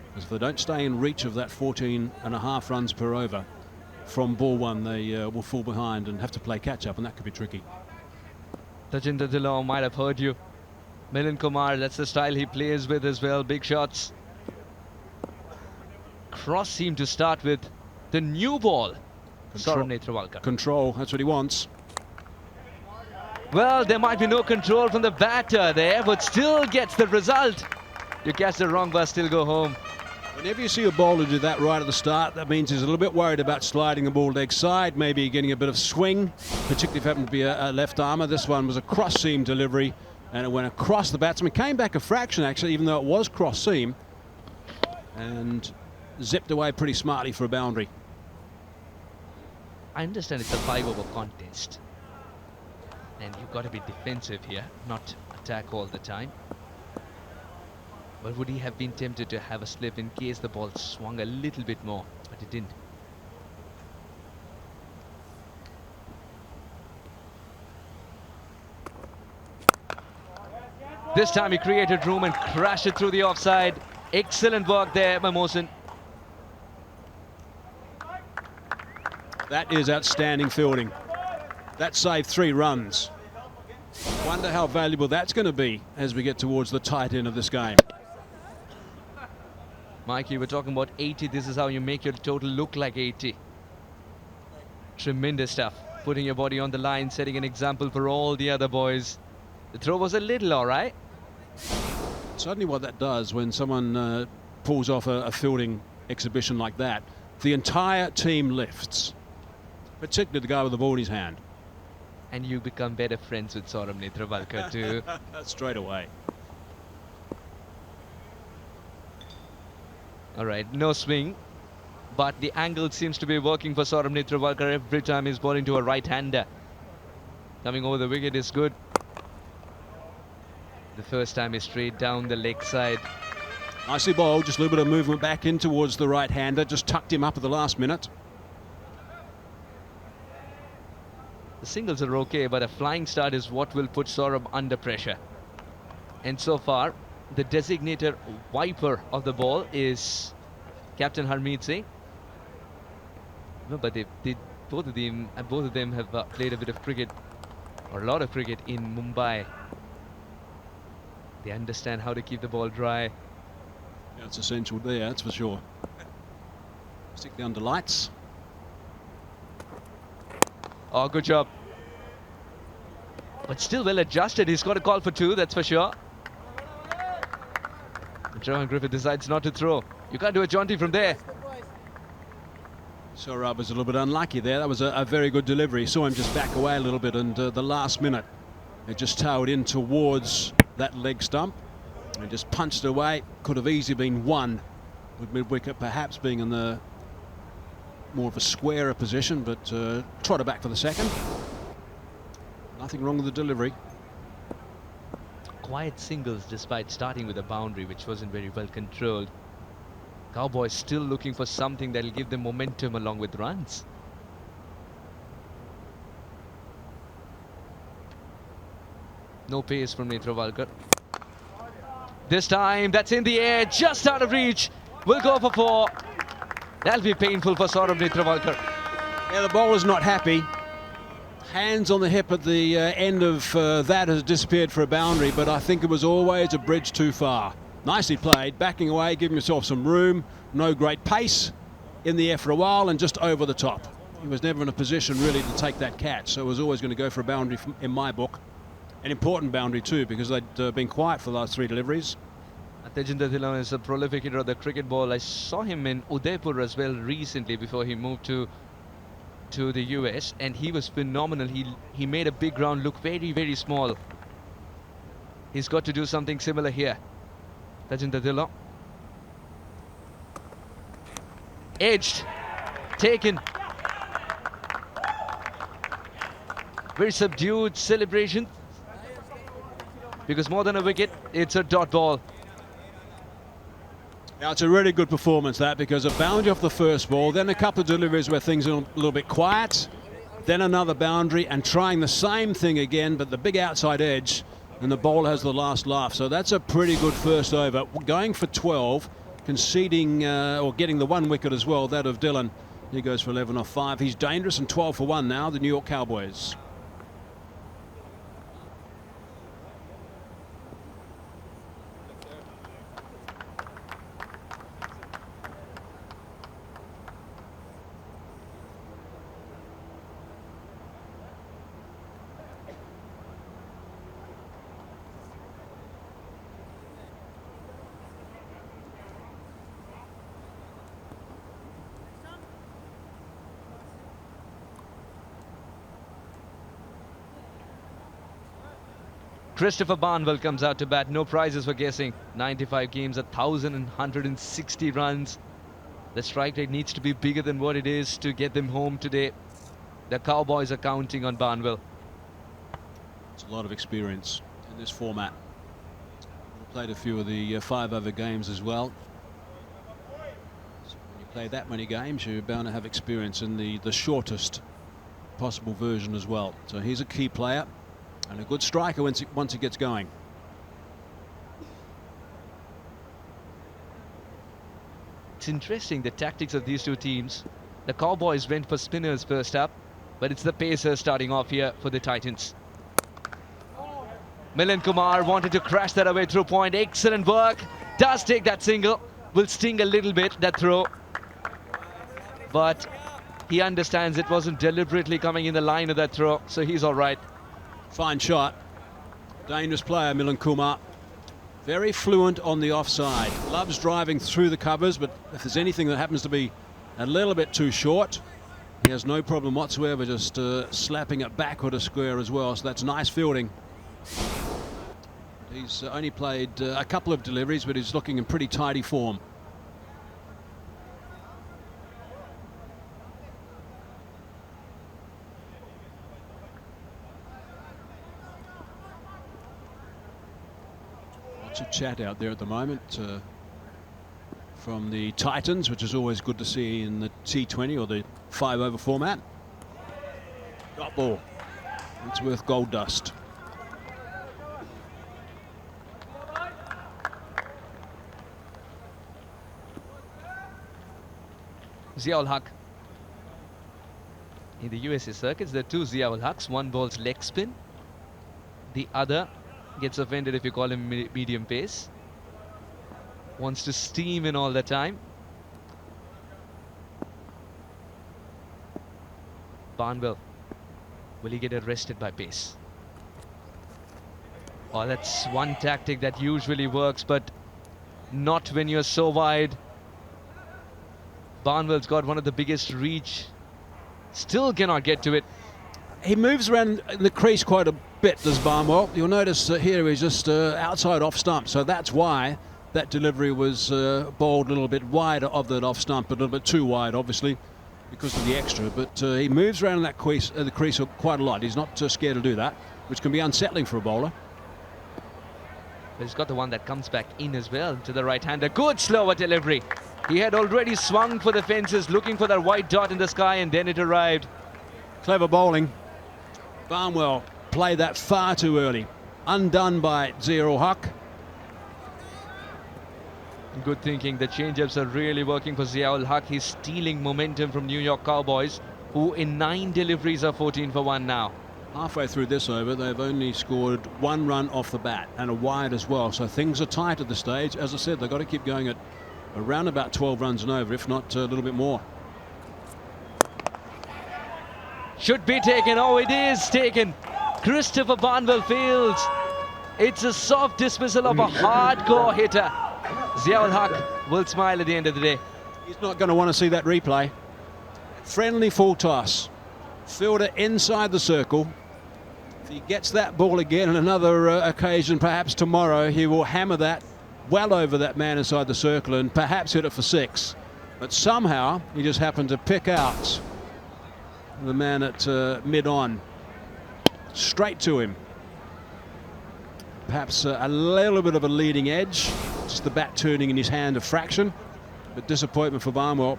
Speaker 2: because if they don't stay in reach of that 14.5 runs per over from ball 1, they will fall behind and have to play catch up, and that could be tricky.
Speaker 1: Tajinder Dhillon might have heard you. Milind Kumar, that's the style he plays with as well. Big shots. Cross seemed to start with the new ball. Saurabh Netravalkar.
Speaker 2: Control, that's what he wants.
Speaker 1: Well, there might be no control from the batter there, but still gets the result. You catch the wrong bus, still go home.
Speaker 2: Whenever you see a bowler do that right at the start, that means he's a little bit worried about sliding the ball leg side, maybe getting a bit of swing, particularly if it happened to be a left armour. This one was a cross seam delivery, and it went across the batsman. Came back a fraction, actually, even though it was cross seam, and zipped away pretty smartly for a boundary.
Speaker 1: I understand it's a 5-over contest, and you've got to be defensive here, not attack all the time. But would he have been tempted to have a slip in case the ball swung a little bit more? But it didn't. This time he created room and crashed it through the offside. Excellent work there by Mohsin.
Speaker 2: That is outstanding fielding. That saved 3 runs. Wonder how valuable that's going to be as we get towards the tight end of this game.
Speaker 1: Mikey, we're talking about 80. This is how you make your total look like 80. Tremendous stuff. Putting your body on the line, setting an example for all the other boys. The throw was a little all right.
Speaker 2: Certainly what that does when someone pulls off a fielding exhibition like that, the entire team lifts, particularly the guy with the ball in his hand.
Speaker 1: And you become better friends with Saurabh Netravalkar too.
Speaker 2: Straight away.
Speaker 1: All right, no swing. but the angle seems to be working for Saurabh Netravalkar every time he's bowling to a right-hander. Coming over the wicket is good. The first time is straight down the leg side.
Speaker 2: Nicely bowled, just a little bit of movement back in towards the right-hander, just tucked him up at the last minute.
Speaker 1: The singles are okay, but a flying start is what will put Saurabh under pressure. And so far, the designated wiper of the ball is Captain Harmeet Singh. No, but both of them have played a bit of cricket, or a lot of cricket in Mumbai. They understand how to keep the ball dry.
Speaker 2: Yeah, it's essential there, that's for sure. Stick the under lights.
Speaker 1: Oh, good job. But still well adjusted. He's got a call for 2, that's for sure. Johan Griffith decides not to throw. You can't do a jaunty from there.
Speaker 2: Saurabh was a little bit unlucky there. That was a very good delivery. Saw him just back away a little bit, and the last minute it just towered in towards that leg stump and just punched it away. Could have easily been 1, with mid-wicket perhaps being in the more of a squarer position, but trotted back for the second. Nothing wrong with the delivery.
Speaker 1: Quiet singles despite starting with a boundary which wasn't very well controlled. Cowboys still looking for something that will give them momentum along with runs. No pace from Netravalkar. This time that's in the air, just out of reach. Will go for 4. That'll be painful for Saurabh Netravalkar.
Speaker 2: Yeah, the bowler's not happy. Hands on the hip at the end of that has disappeared for a boundary, but I think it was always a bridge too far. Nicely played, backing away, giving himself some room. No great pace, in the air for a while and just over the top. He was never in a position really to take that catch, so it was always going to go for a boundary in my book. An important boundary too, because they'd been quiet for the last 3 deliveries.
Speaker 1: Tejinder Dhillon is a prolific hitter of the cricket ball. I saw him in Udaipur as well recently before he moved to the US, and he was phenomenal. He made a big ground look very, very small. He's got to do something similar here. Tejinder Dhillon. Edged. Taken. Very subdued celebration. Because more than a wicket, it's a dot ball.
Speaker 2: Now, it's a really good performance, that, because a boundary off the first ball, then a couple of deliveries where things are a little bit quiet, then another boundary, and trying the same thing again, but the big outside edge, and the bowler has the last laugh. So that's a pretty good first over. Going for 12, conceding or getting the 1 wicket as well, that of Dhillon. He goes for 11 off 5. He's dangerous, and 12 for 1 now, the New York Cowboys.
Speaker 1: Christopher Barnwell comes out to bat. No prizes for guessing. 95 games, 1,160 runs. The strike rate needs to be bigger than what it is to get them home today. The Cowboys are counting on Barnwell.
Speaker 2: It's a lot of experience in this format. We've played a few of the 5-over games as well. So when you play that many games, you're bound to have experience in the shortest possible version as well. So he's a key player. And a good striker once he gets going.
Speaker 1: It's interesting, the tactics of these two teams. The Cowboys went for spinners first up, but it's the pacers starting off here for the Titans. Milind Kumar wanted to crash that away through point. Excellent work. Does take that single. Will sting a little bit, that throw. But he understands it wasn't deliberately coming in the line of that throw, so he's all right.
Speaker 2: Fine shot. Dangerous player, Milind Kumar. Very fluent on the offside. Loves driving through the covers, but if there's anything that happens to be a little bit too short, he has no problem whatsoever just slapping it backward a square as well. So that's nice fielding. He's only played a couple of deliveries, but he's looking in pretty tidy form. Lots of chat out there at the moment from the Titans, which is always good to see in the T20 or the 5-over format. Dot ball. It's worth gold dust.
Speaker 1: Ziaul Haq. In the USA circuits, there are two Ziaul Haqs. One bowls leg spin. The other gets offended if you call him medium pace. Wants to steam in all the time. Barnwell. Will he get arrested by pace? Oh, that's one tactic that usually works, but not when you're so wide. Barnwell's got one of the biggest reach. Still cannot get to it.
Speaker 2: He moves around the crease quite a bit, does Barnwell. You'll notice here he's just outside off stump, so that's why that delivery was bowled a little bit wider of that off stump, a little bit too wide, obviously, because of the extra. But he moves around that crease, the crease quite a lot. He's not scared to do that, which can be unsettling for a bowler.
Speaker 1: He's got the one that comes back in as well to the right-hander. Good slower delivery. He had already swung for the fences, looking for that white dot in the sky, and then it arrived.
Speaker 2: Clever bowling. Barnwell played that far too early. Undone by Ziaul Haq.
Speaker 1: Good thinking. The change-ups are really working for Ziaul Haq. He's stealing momentum from New York Cowboys, who in 9 deliveries are 14 for 1 now.
Speaker 2: Halfway through this over, they've only scored 1 run off the bat and a wide as well. So things are tight at the stage. As I said, they've got to keep going at around about 12 runs and over, if not a little bit more.
Speaker 1: Should be taken. Oh, it is taken. Christopher Barnwell fields. It's a soft dismissal of a hardcore hitter. Ziaul Haq will smile at the end of the day.
Speaker 2: He's not going to want to see that replay. Friendly full toss. Fielder inside the circle. If he gets that ball again on another occasion, perhaps tomorrow, he will hammer that well over that man inside the circle and perhaps hit it for 6. But somehow he just happened to pick out the man at mid-on. Straight to him. Perhaps a little bit of a leading edge. Just the bat turning in his hand a fraction. But disappointment for Barnwell.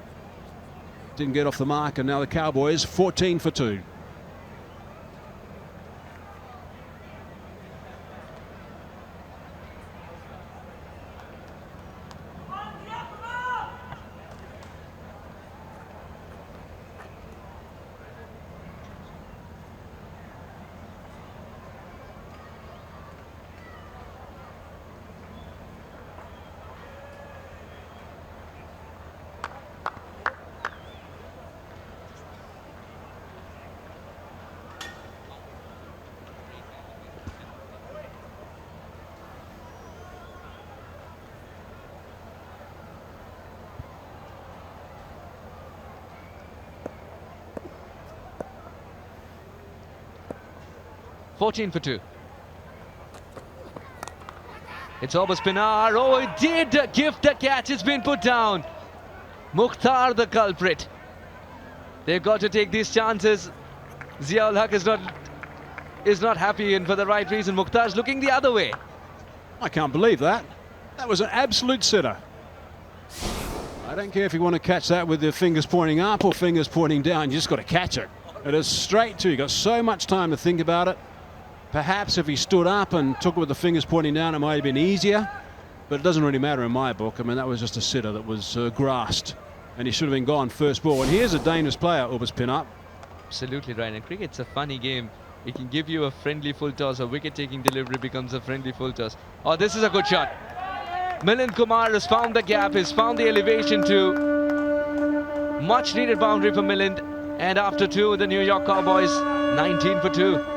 Speaker 2: Didn't get off the mark, and now the Cowboys 14 for 2.
Speaker 1: $14 for 2. It's over Spinar. Oh, it did gift the catch. It's been put down. Mukhtar the culprit. They've got to take these chances. Ziaul Haq is not happy, and for the right reason. Mukhtar's looking the other way.
Speaker 2: I can't believe that. That was an absolute sitter. I don't care if you want to catch that with your fingers pointing up or fingers pointing down. You just got to catch it. It is straight to you. You've got so much time to think about it. Perhaps if he stood up and took it with the fingers pointing down, it might have been easier. But it doesn't really matter in my book. I mean, that was just a sitter that was grasped. And he should have been gone first ball. And here's a dangerous player, Ubers Pin-up.
Speaker 1: Absolutely right. And cricket's a funny game. It can give you a friendly full toss. A wicket-taking delivery becomes a friendly full toss. Oh, this is a good shot. Milind Kumar has found the gap. Has found the elevation to much-needed boundary for Milind. And after 2, the New York Cowboys 19 for 2.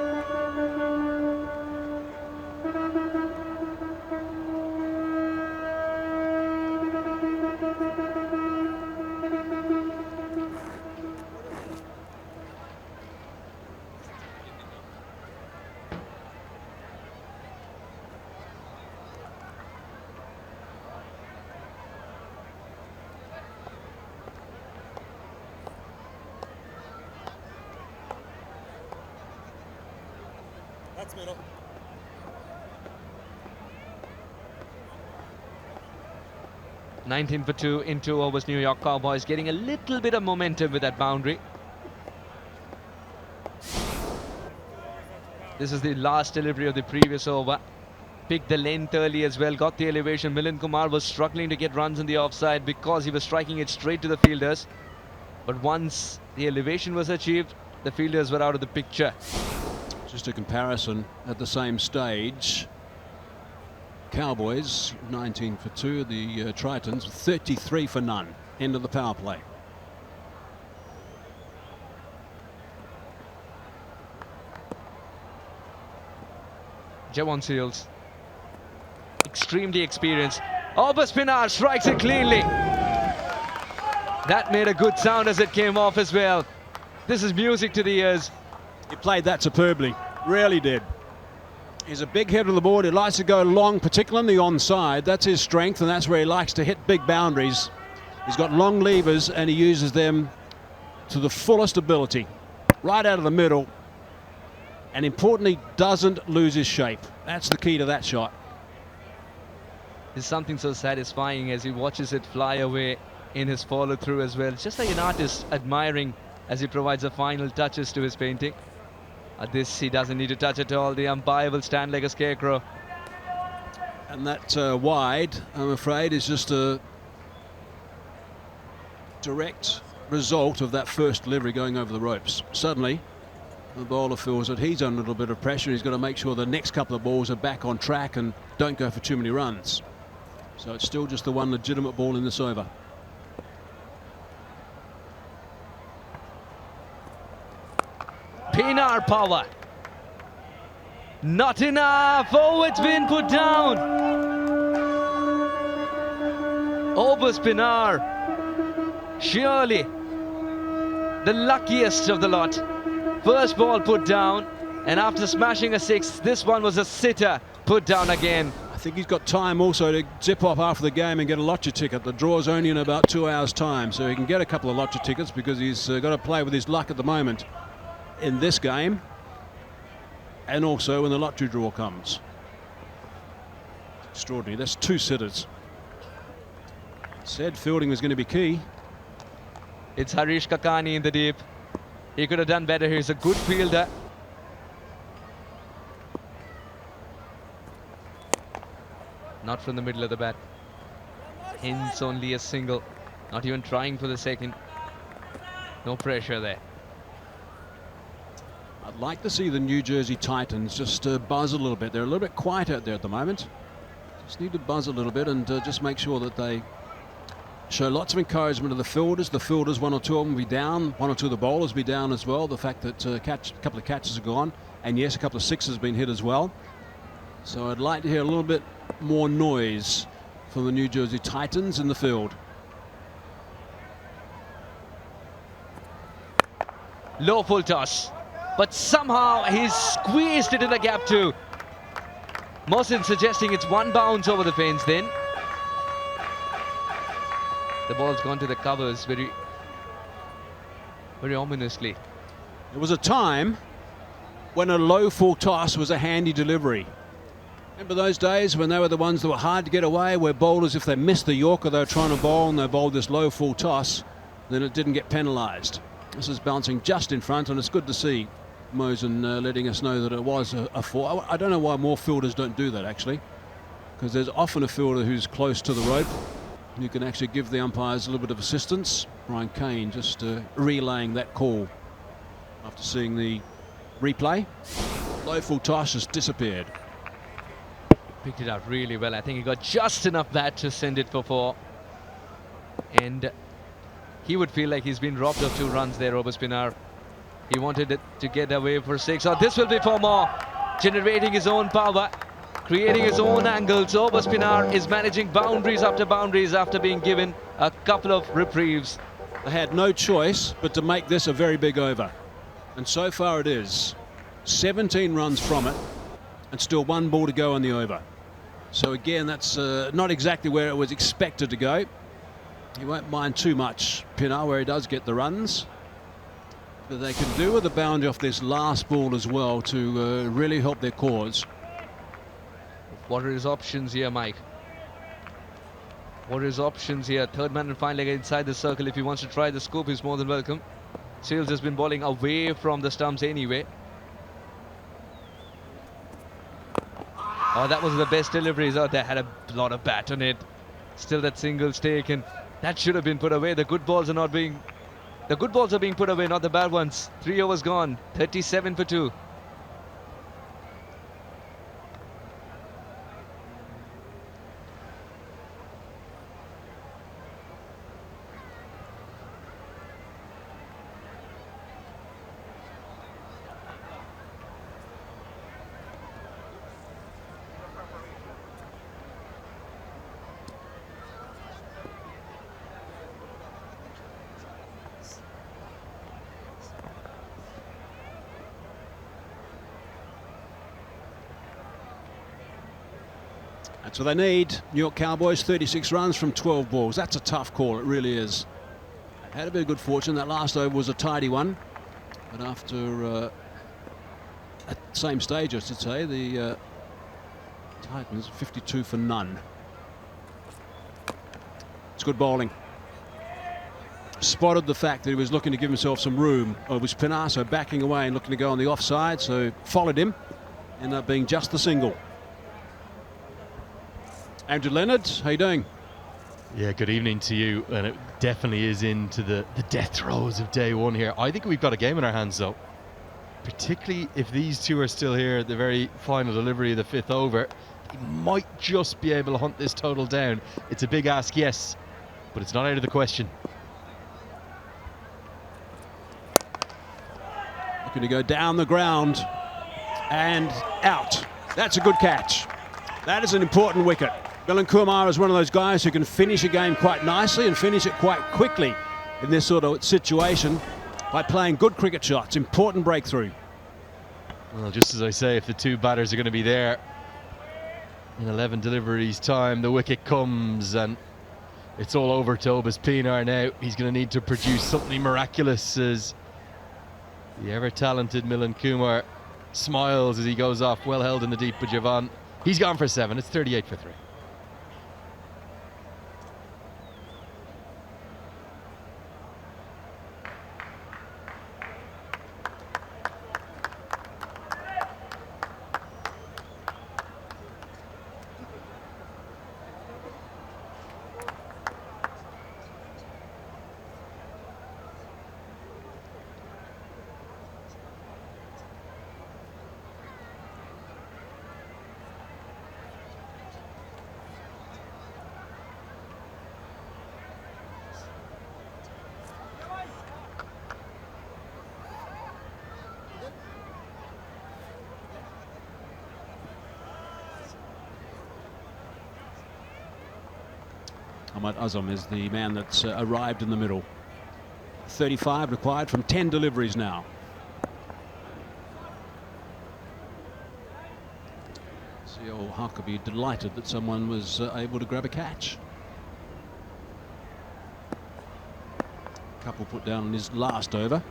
Speaker 4: That's middle.
Speaker 1: 19 for 2 in 2 overs. New York Cowboys getting a little bit of momentum with that boundary. This is the last delivery of the previous over. Picked the length early as well, got the elevation. Milind Kumar was struggling to get runs in the offside because he was striking it straight to the fielders. But once the elevation was achieved, the fielders were out of the picture.
Speaker 2: Just a comparison at the same stage. Cowboys 19 for 2, the Tritons 33 for none. End of the power play.
Speaker 1: Javon Seals, extremely experienced. Spinar strikes it cleanly. That made a good sound as it came off as well. This is music to the ears.
Speaker 2: He played that superbly, really did. He's a big hitter of the board. He likes to go long, particularly on the onside. That's his strength, and that's where he likes to hit big boundaries. He's got long levers, and he uses them to the fullest ability. Right out of the middle, and importantly, doesn't lose his shape. That's the key to that shot.
Speaker 1: There's something so satisfying as he watches it fly away in his follow-through as well. Just like an artist admiring as he provides the final touches to his painting. At this, he doesn't need to touch at all. The umpire will stand like a scarecrow.
Speaker 2: And that wide, I'm afraid, is just a direct result of that first delivery going over the ropes. Suddenly, the bowler feels that he's under a little bit of pressure. He's got to make sure the next couple of balls are back on track and don't go for too many runs. So it's still just the one legitimate ball in this over.
Speaker 1: Pinar power. Not enough. Oh, it's been put down. Pinar. Surely the luckiest of the lot. First ball put down, and after smashing a six, this one was a sitter put down again.
Speaker 2: I think he's got time also to zip off after the game and get a lottery ticket. The draw's only in about 2 hours' time, so he can get a couple of lottery tickets because he's got to play with his luck at the moment in this game and also when the lottery draw comes. Extraordinary. That's 2 sitters. Said fielding was going to be key.
Speaker 1: It's Harish Kakani in the deep. He could have done better. He's a good fielder. Not from the middle of the bat. Hence only a single. Not even trying for the second. No pressure there.
Speaker 2: I'd like to see the New Jersey Titans just buzz a little bit. They're a little bit quiet out there at the moment. Just need to buzz a little bit and just make sure that they show lots of encouragement to the fielders. The fielders, 1 or 2 of them will be down. 1 or 2 of the bowlers will be down as well. The fact that a couple of catches are gone. And yes, a couple of sixes have been hit as well. So I'd like to hear a little bit more noise from the New Jersey Titans in the field.
Speaker 1: Low full toss. But somehow he's squeezed it in the gap too. Mohsin suggesting it's 1 bounce over the fence then. The ball's gone to the covers very ominously.
Speaker 2: There was a time when a low full toss was a handy delivery. Remember those days when they were the ones that were hard to get away, where bowlers, if they missed the Yorker they were trying to bowl and they bowled this low full toss, then it didn't get penalised. This is bouncing just in front, and it's good to see Mohsin letting us know that it was a 4. I don't know why more fielders don't do that actually, because there's often a fielder who's close to the rope. You can actually give the umpires a little bit of assistance. Brian Kane just relaying that call after seeing the replay. Low full toss has disappeared.
Speaker 1: Picked it out really well. I think he got just enough bat to send it for 4. And he would feel like he's been robbed of 2 runs there, Spinar. He wanted it to get away for 6. Oh, this will be 4 more. Generating his own power. Creating his own angles. Spinar is managing boundaries after being given a couple of reprieves.
Speaker 2: They had no choice but to make this a very big over. And so far it is. 17 runs from it and still 1 ball to go on the over. So again, that's not exactly where it was expected to go. He won't mind too much, Pinar, where he does get the runs. But they can do with the boundary off this last ball as well to really help their cause.
Speaker 1: What are his options here, Mike? What are his options here? Third man and final leg inside the circle. If he wants to try the scoop, he's more than welcome. Seales has been bowling away from the stumps anyway. Oh, that was the best deliveries. Oh, they had a lot of bat on it. Still that single's taken. That should have been put away. The good balls are being put away, not the bad ones. 3 overs gone. 37 for 2.
Speaker 2: That's what they need. New York Cowboys, 36 runs from 12 balls. That's a tough call, it really is. Had a bit of good fortune. That last over was a tidy one. But after at the same stage, I should say, the Titans 52 for none. It's good bowling. Spotted the fact that he was looking to give himself some room. It was Pinasso backing away and looking to go on the offside, so followed him. Ended up being just the single. Andrew Leonard, how you doing?
Speaker 3: Yeah, good evening to you. And it definitely is into the death throes of day one here. I think we've got a game in our hands, though. Particularly if these two are still here at the very final delivery of the 5th over. They might just be able to hunt this total down. It's a big ask, yes, but it's not out of the question.
Speaker 2: Looking to go down the ground and out. That's a good catch. That is an important wicket. Milan Kumar is one of those guys who can finish a game quite nicely and finish it quite quickly in this sort of situation by playing good cricket shots. Important breakthrough.
Speaker 3: Well, just as I say, if the two batters are going to be there in 11 deliveries time, the wicket comes and it's all over to Obas Pinar now. He's going to need to produce something miraculous as the ever-talented Milan Kumar smiles as he goes off, well held in the deep by Javan. He's gone for 7. It's 38 for 3.
Speaker 2: Ahmad Azam is the man that's arrived in the middle. 35 required from 10 deliveries now. CEO Huckabee delighted that someone was able to grab a catch. Couple put down in his last over.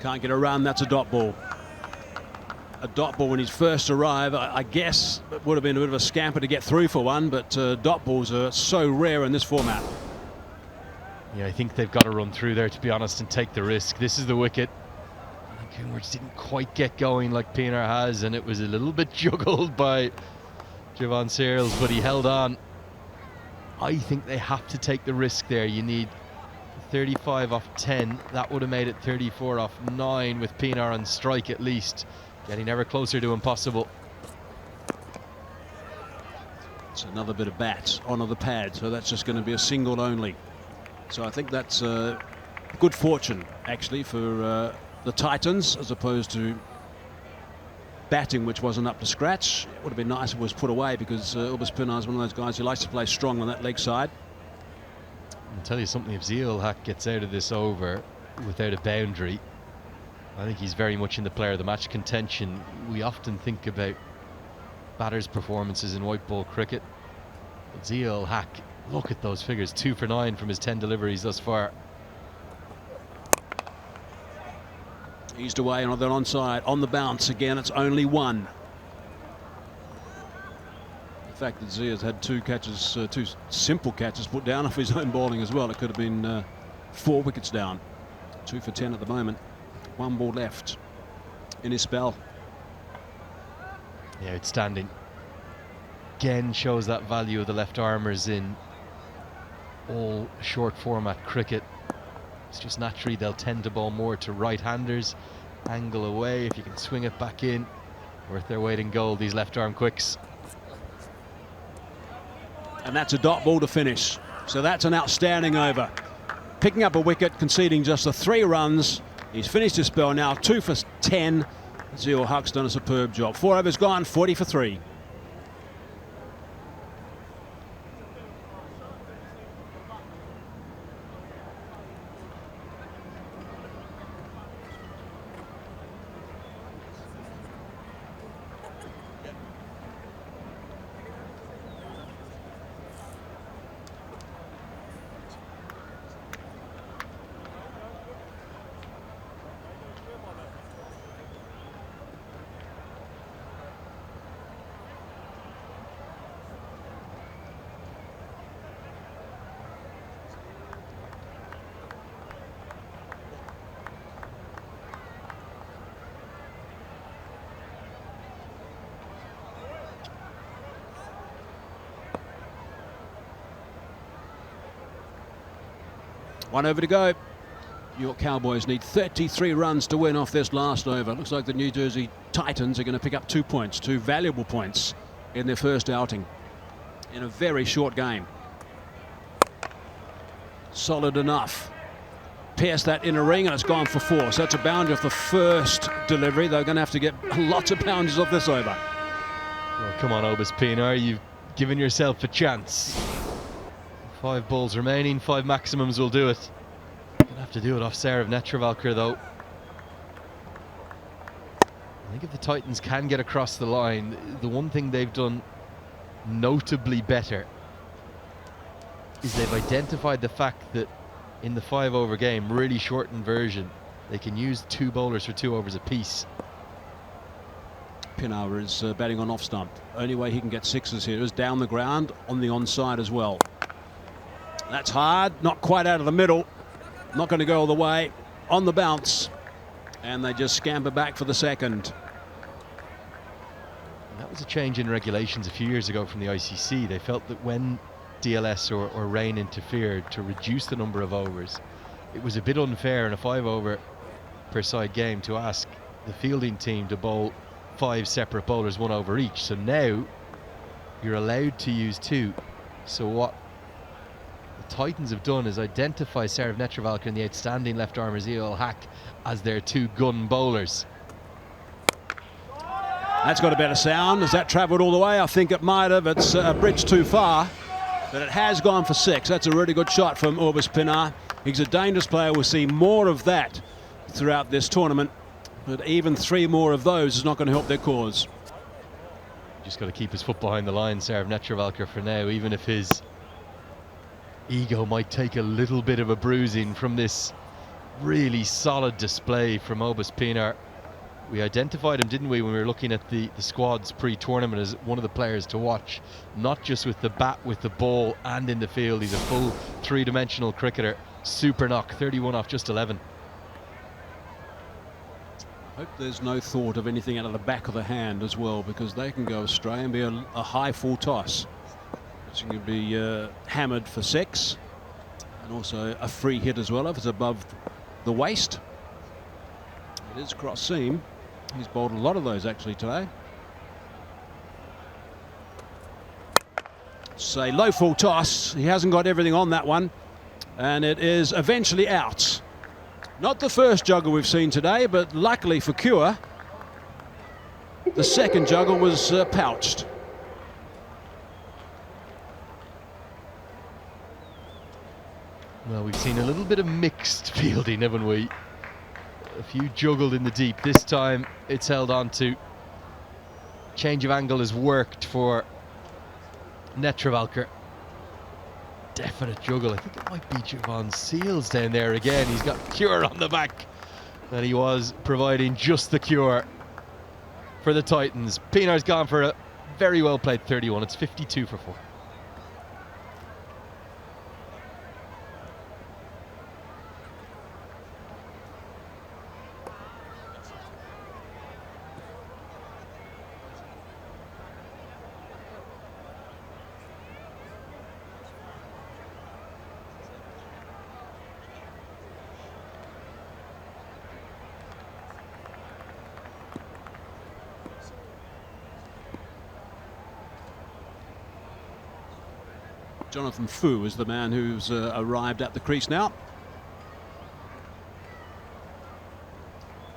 Speaker 2: Can't get a run, that's a dot ball. A dot ball when he's first arrived, I guess it would have been a bit of a scamper to get through for one, but dot balls are so rare in this format.
Speaker 3: Yeah, I think they've got to run through there, to be honest, and take the risk. This is the wicket. Kumar just didn't quite get going like Pinar has, and it was a little bit juggled by Javan Searles, but he held on. I think they have to take the risk there. You need 35 off 10. That would have made it 34 off 9 with Pinar on strike at least. Getting ever closer to impossible.
Speaker 2: It's another bit of bat onto the pad, so that's just going to be a single only. So I think that's good fortune, actually, for the Titans, as opposed to batting, which wasn't up to scratch. It would have been nice if it was put away, because Obas Pinar is one of those guys who likes to play strong on that leg side.
Speaker 3: I'll tell you something, if Zia-ul-Haq gets out of this over without a boundary, I think he's very much in the player of the match contention. We often think about batters' performances in white ball cricket. But Zia-ul-Haq, look at those figures, 2 for 9 from his 10 deliveries thus far.
Speaker 2: Eased away on the onside. On the bounce again, it's only one. The fact that Zia's had two catches, two simple catches put down off his own bowling as well. It could have been 4 wickets down. 2 for 10 at the moment. 1 ball left in his spell.
Speaker 3: Yeah, outstanding. Again shows that value of the left armers in all short format cricket. It's just naturally they'll tend to bowl more to right-handers. Angle away, if you can swing it back in, worth their weight in gold, these left arm quicks.
Speaker 2: And that's a dot ball to finish. So that's an outstanding over. Picking up a wicket, conceding just the 3 runs. He's finished his spell now, 2 for 10. Zia Huck's done a superb job. 4 overs gone, 40 for 3. One over to go. New York Cowboys need 33 runs to win off this last over. Looks like the New Jersey Titans are going to pick up 2 points, 2 valuable points in their first outing in a very short game. Solid enough. Pierced that inner ring and it's gone for 4. So that's a boundary off the first delivery. They're going to have to get lots of boundaries off this over.
Speaker 3: Well, come on, Obus Pinar, you've given yourself a chance. 5 balls remaining, 5 maximums will do it. Gonna have to do it off Saurav Netravalkar though. I think if the Titans can get across the line, the one thing they've done notably better is they've identified the fact that in the 5 over game, really shortened version, they can use 2 bowlers for 2 overs apiece.
Speaker 2: Pinar is batting on off stump. Only way he can get 6s here is down the ground on the onside as well. That's hard, not quite out of the middle. Not going to go all the way. On the bounce. And they just scamper back for the second.
Speaker 3: And that was a change in regulations a few years ago from the ICC. They felt that when DLS or rain interfered to reduce the number of overs, it was a bit unfair in a 5 over per side game to ask the fielding team to bowl 5 separate bowlers, 1 over each. So now you're allowed to use 2. So what the Titans have done is identify Saurav Netravalkar and the outstanding left armer Zia Hack as their 2 gun bowlers.
Speaker 2: That's got a better sound. Has that travelled all the way? I think it might have. It's a bridge too far, but it has gone for 6. That's a really good shot from Obus Pinar. He's a dangerous player. We'll see more of that throughout this tournament, but even 3 more of those is not going to help their cause.
Speaker 3: Just got to keep his foot behind the line, Saurav Netravalkar, for now, even if his ego might take a little bit of a bruising from this really solid display from Obus Pinar. We identified him, didn't we, when we were looking at the squads pre-tournament as one of the players to watch, not just with the bat, with the ball and in the field. He's a full 3-dimensional cricketer. Super knock, 31 off just 11.
Speaker 2: Hope there's no thought of anything out of the back of the hand as well, because they can go astray and be a high full toss, which can be hammered for 6, and also a free hit as well if it's above the waist. It is cross seam. He's bowled a lot of those actually today. Say low full toss. He hasn't got everything on that one, and it is eventually out. Not the first juggle we've seen today, but luckily for Cure, the second juggle was pouched.
Speaker 3: Well, we've seen a little bit of mixed fielding, haven't we? A few juggled in the deep. This time it's held on to. Change of angle has worked for Netravalkar. Definite juggle. I think it might be Javon Seals down there again. He's got Cure on the back. And he was providing just the cure for the Titans. Pienar's gone for a very well played 31. It's 52 for 4.
Speaker 2: Jonathan Fu is the man who's arrived at the crease now.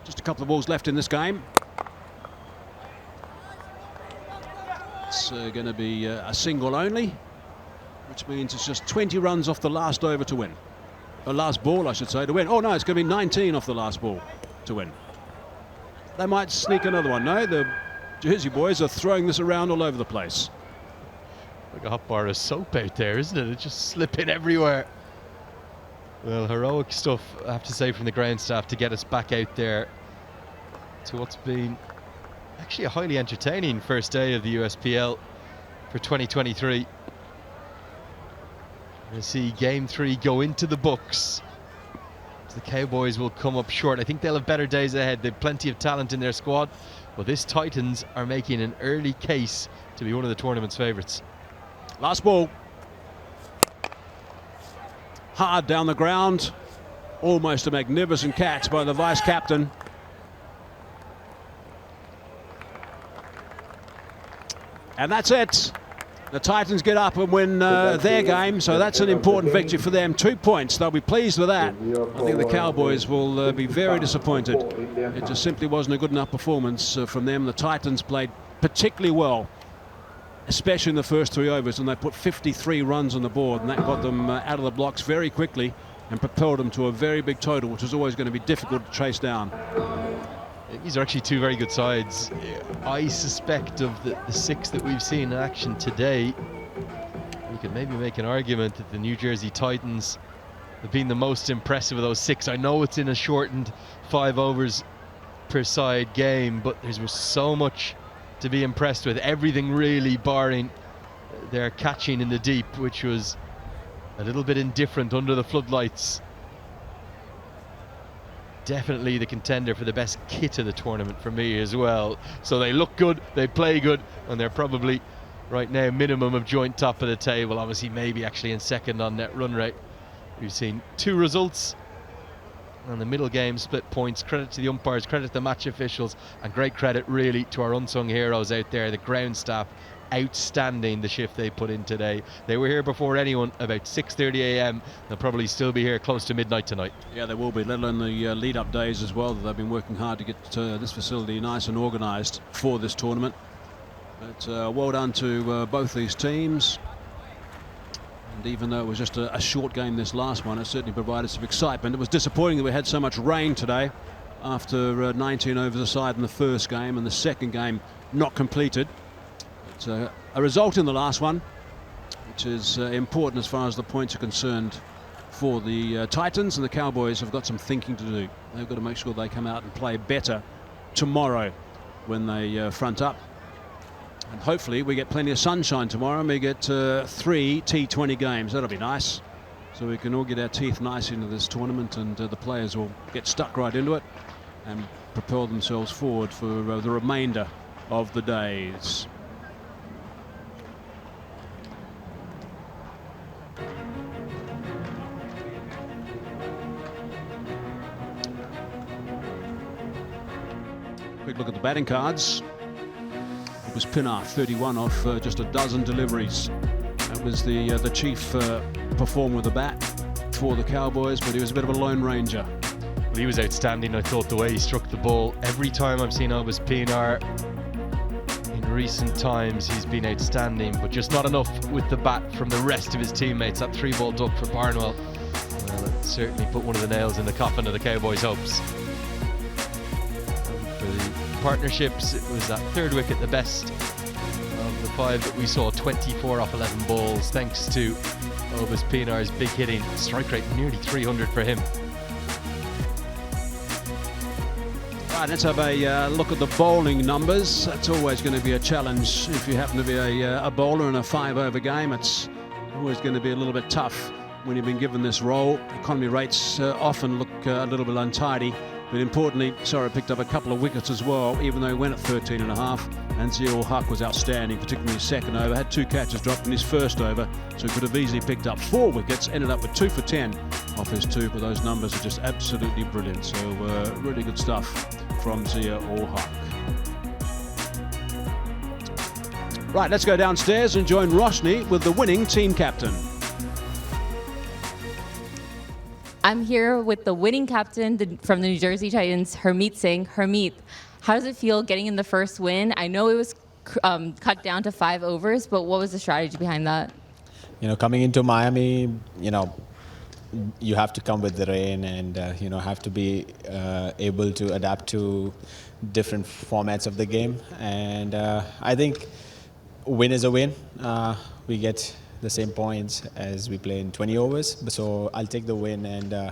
Speaker 2: Just a couple of balls left in this game. It's going to be a single only, which means it's just 20 runs off the last over to win. The last ball, I should say, to win. Oh no, it's going to be 19 off the last ball to win. They might sneak another one. No, the Jersey boys are throwing this around all over the place.
Speaker 3: Like a hot bar of soap out there, isn't it? It's just slipping everywhere. Well, heroic stuff, I have to say, from the ground staff to get us back out there to what's been actually a highly entertaining first day of the USPL for 2023. We'll see Game 3 go into the books. The Cowboys will come up short. I think they'll have better days ahead. They've plenty of talent in their squad, but this Titans are making an early case to be one of the tournament's favourites.
Speaker 2: Last ball. Hard down the ground. Almost a magnificent catch by the vice captain. And that's it. The Titans get up and win their game, so that's an important victory for them. 2 points, they'll be pleased with that. I think the Cowboys will be very disappointed. It just simply wasn't a good enough performance from them. The Titans played particularly well, especially in the first 3 overs, and they put 53 runs on the board, and that got them out of the blocks very quickly and propelled them to a very big total, which was always going to be difficult to chase down.
Speaker 3: These are actually 2 very good sides. I suspect of the 6 that we've seen in action today, you could maybe make an argument that the New Jersey Titans have been the most impressive of those 6. I know it's in a shortened 5 overs per side game, but there's so much to be impressed with. Everything really barring their catching in the deep, which was a little bit indifferent under the floodlights. Definitely the contender for the best kit of the tournament for me as well. So they look good, they play good, and they're probably right now minimum of joint top of the table. Obviously maybe actually in second on net run rate. We've seen 2 results, and the middle game split points. Credit to the umpires, credit to the match officials, and great credit really to our unsung heroes out there, the ground staff. Outstanding the shift they put in today. They were here before anyone, about 6:30 a.m. They'll probably still be here close to midnight tonight.
Speaker 2: Yeah, they will be, let alone the lead-up days as well. They've been working hard to get this facility nice and organised for this tournament. But well done to both these teams. And even though it was just a short game, this last one, it certainly provided some excitement. It was disappointing that we had so much rain today after 19 overs aside in the first game, and the second game not completed. But a result in the last one, which is important as far as the points are concerned for the Titans, and the Cowboys have got some thinking to do. They've got to make sure they come out and play better tomorrow when they front up. And hopefully we get plenty of sunshine tomorrow, and we get 3 T20 games. That'll be nice. So we can all get our teeth nice into this tournament, and the players will get stuck right into it and propel themselves forward for the remainder of the days. Quick look at the batting cards. It was Pinar, 31 off just a dozen deliveries. That was the chief performer with the bat for the Cowboys, but he was a bit of a lone ranger.
Speaker 3: Well, he was outstanding, I thought, the way he struck the ball. Every time I've seen Obus Pinar in recent times, he's been outstanding, but just not enough with the bat from the rest of his teammates. That 3-ball duck for Barnwell, well, it certainly put one of the nails in the coffin of the Cowboys' hopes. For the partnerships, it was that 3rd wicket the best of the 5 that we saw, 24 off 11 balls, thanks to Obus Pinar's big hitting. Strike rate nearly 300 for him.
Speaker 2: Right, let's have a look at the bowling numbers. That's always going to be a challenge if you happen to be a bowler in a 5-over game. It's always going to be a little bit tough when you've been given this role. Economy rates often look a little bit untidy, but importantly, Sora picked up a couple of wickets as well, even though he went at 13.5. And Zia-ul-Haq was outstanding, particularly his second over. Had 2 catches dropped in his first over, so he could have easily picked up 4 wickets. Ended up with 2 for 10 off his 2, but those numbers are just absolutely brilliant. So really good stuff from Zia-ul-Haq. Right, let's go downstairs and join Roshni with the winning team captain.
Speaker 4: I'm here with the winning captain from the New Jersey Titans, Harmeet Singh. Harmeet, how does it feel getting in the first win? I know it was cut down to 5 overs, but what was the strategy behind that?
Speaker 5: Coming into Miami, you have to come with the rain and, have to be able to adapt to different formats of the game. And I think win is a win. We get the same points as we play in 20 overs. So I'll take the win, and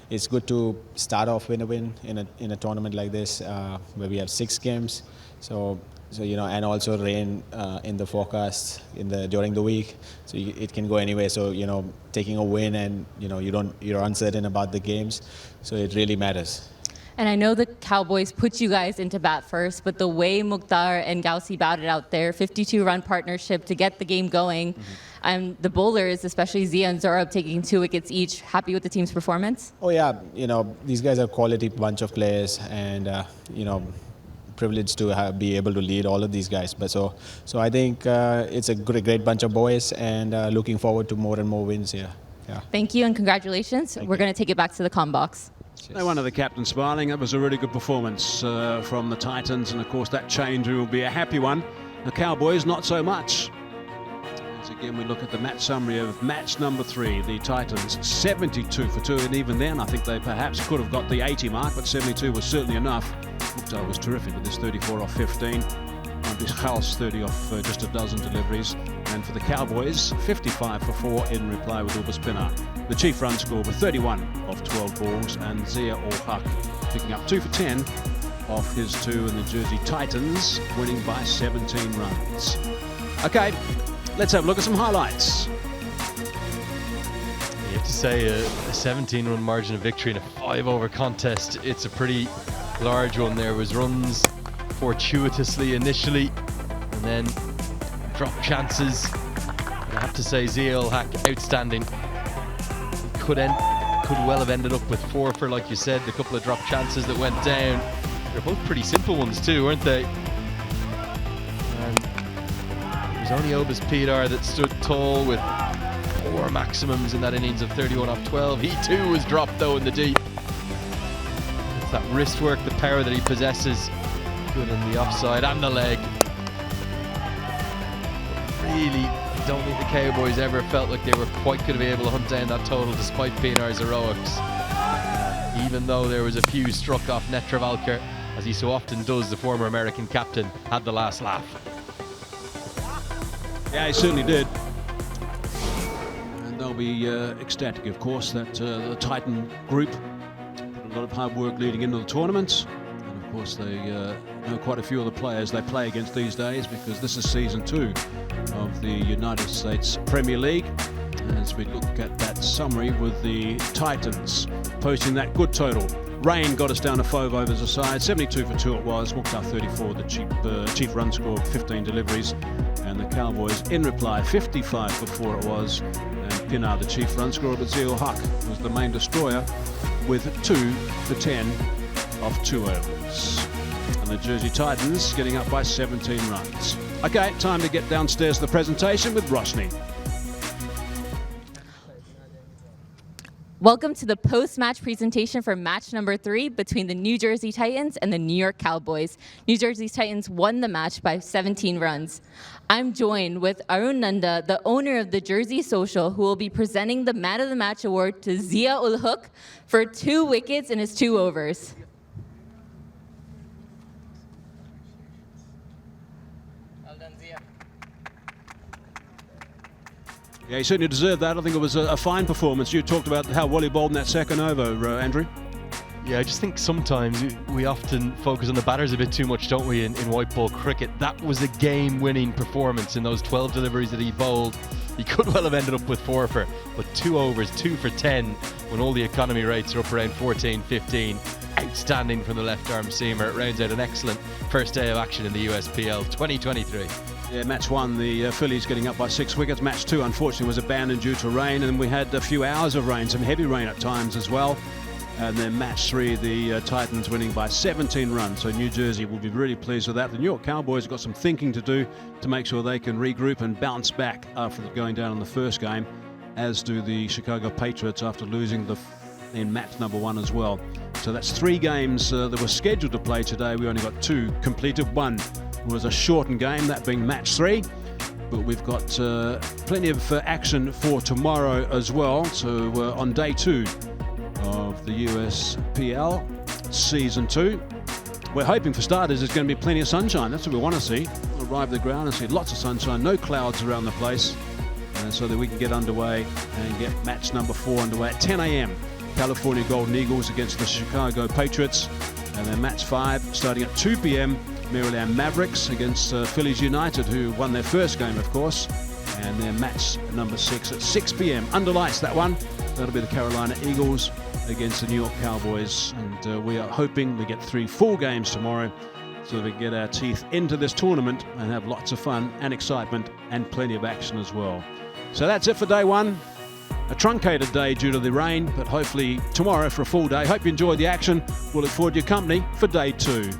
Speaker 5: it's good to start off with a win in a tournament like this where we have 6 games. So and also rain in the forecast during the week, so it can go anywhere. So taking a win, and you're uncertain about the games, so it really matters.
Speaker 4: And I know the Cowboys put you guys into bat first, but the way Mukhtar and Gausi batted out there, 52-run partnership to get the game going, and the bowlers, especially Zia and Zora, taking 2 wickets each. Happy with the team's performance?
Speaker 5: Oh yeah, these guys are quality bunch of players, and privileged to be able to lead all of these guys. But so I think it's a great bunch of boys, and looking forward to more and more wins here. Yeah.
Speaker 4: Thank you and congratulations. We're going to take it back to the comm box.
Speaker 2: No wonder the captain smiling. That was a really good performance from the Titans, and of course that change will be a happy one. The Cowboys, not so much. As again we look at the match summary of match number 3, the Titans 72 for 2, and even then I think they perhaps could have got the 80 mark, but 72 was certainly enough. Mukhtar was terrific with his 34 off 15. Andries Gals 30 off just a dozen deliveries. And for the Cowboys, 55 for 4 in reply with Ubus Pinar. The chief run score with 31 off 12 balls, and Zia-ul-Haq picking up 2 for 10 off his 2, and the Jersey Titans winning by 17 runs. Okay, let's have a look at some highlights.
Speaker 3: You have to say a 17-run margin of victory in a 5-over contest. It's a pretty large one. There was runs fortuitously initially, and then drop chances. I have to say Zia-ul-Haq outstanding. He could well have ended up with 4 for, like you said, the couple of drop chances that went down. They're both pretty simple ones too, weren't they? And it was only Ubus Pinar that stood tall with 4 maximums in that innings of 31 off 12. He too was dropped though in the deep. It's that wrist work, the power that he possesses. Good in the offside and the leg. Really don't think the Cowboys ever felt like they were quite going to be able to hunt down that total despite Pinar's heroics. Even though there was a few struck off net Travalkar, as he so often does, the former American captain had the last laugh.
Speaker 2: Yeah, he certainly did. And they'll be ecstatic, of course, that the Titan group put a lot of hard work leading into the tournament. And of course, they know quite a few of the players they play against these days, because this is season 2 of the United States Premier League. As we look at that summary with the Titans posting that good total. Rain got us down to 5 overs aside, 72 for 2 it was. Mukhtar 34, the chief run score, 15 deliveries. And the Cowboys in reply, 55 for 4 it was. And Pinar, the chief run scorer, but Zia-ul-Haq was the main destroyer with 2 for 10 off 2 overs. And the Jersey Titans getting up by 17 runs. Okay, time to get downstairs to the presentation with Roshni.
Speaker 4: Welcome to the post-match presentation for match number 3 between the New Jersey Titans and the New York Cowboys. New Jersey Titans won the match by 17 runs. I'm joined with Arun Nanda, the owner of the Jersey Social, who will be presenting the Man of the Match award to Zia-ul-Haq for 2 wickets in his 2 overs.
Speaker 2: Yeah, he certainly deserved that. I think it was a fine performance. You talked about how well he bowled in that second over, Andrew.
Speaker 3: Yeah, I just think sometimes we often focus on the batters a bit too much, don't we, in white ball cricket. That was a game-winning performance in those 12 deliveries that he bowled. He could well have ended up with 4 for, but 2 overs, 2 for 10, when all the economy rates are up around 14, 15. Outstanding from the left-arm seamer. It rounds out an excellent first day of action in the USPL 2023.
Speaker 2: Yeah, match 1, the Phillies getting up by 6 wickets. Match 2, unfortunately, was abandoned due to rain, and we had a few hours of rain, some heavy rain at times as well. And then match 3, the Titans winning by 17 runs. So New Jersey will be really pleased with that. The New York Cowboys have got some thinking to do to make sure they can regroup and bounce back after going down in the first game, as do the Chicago Patriots after losing in match number 1 as well. So that's 3 games that were scheduled to play today. We only got 2 completed. 1 was a shortened game, that being match 3. But we've got plenty of action for tomorrow as well. So on day 2 of the USPL Season 2. We're hoping, for starters, there's going to be plenty of sunshine. That's what we want to see. We'll arrive at the ground and see lots of sunshine, no clouds around the place, so that we can get underway and get match number 4 underway at 10 a.m. California Golden Eagles against the Chicago Patriots. And then match 5 starting at 2 p.m. Maryland Mavericks against Phillies United, who won their first game, of course. And then match number 6 at 6 p.m. Under lights, that one. That'll be the Carolina Eagles against the New York Cowboys. And we are hoping we get 3 full games tomorrow, so that we can get our teeth into this tournament and have lots of fun and excitement and plenty of action as well. So that's it for day 1. A truncated day due to the rain, but hopefully tomorrow for a full day. Hope you enjoyed the action. We'll look forward to your company for day 2.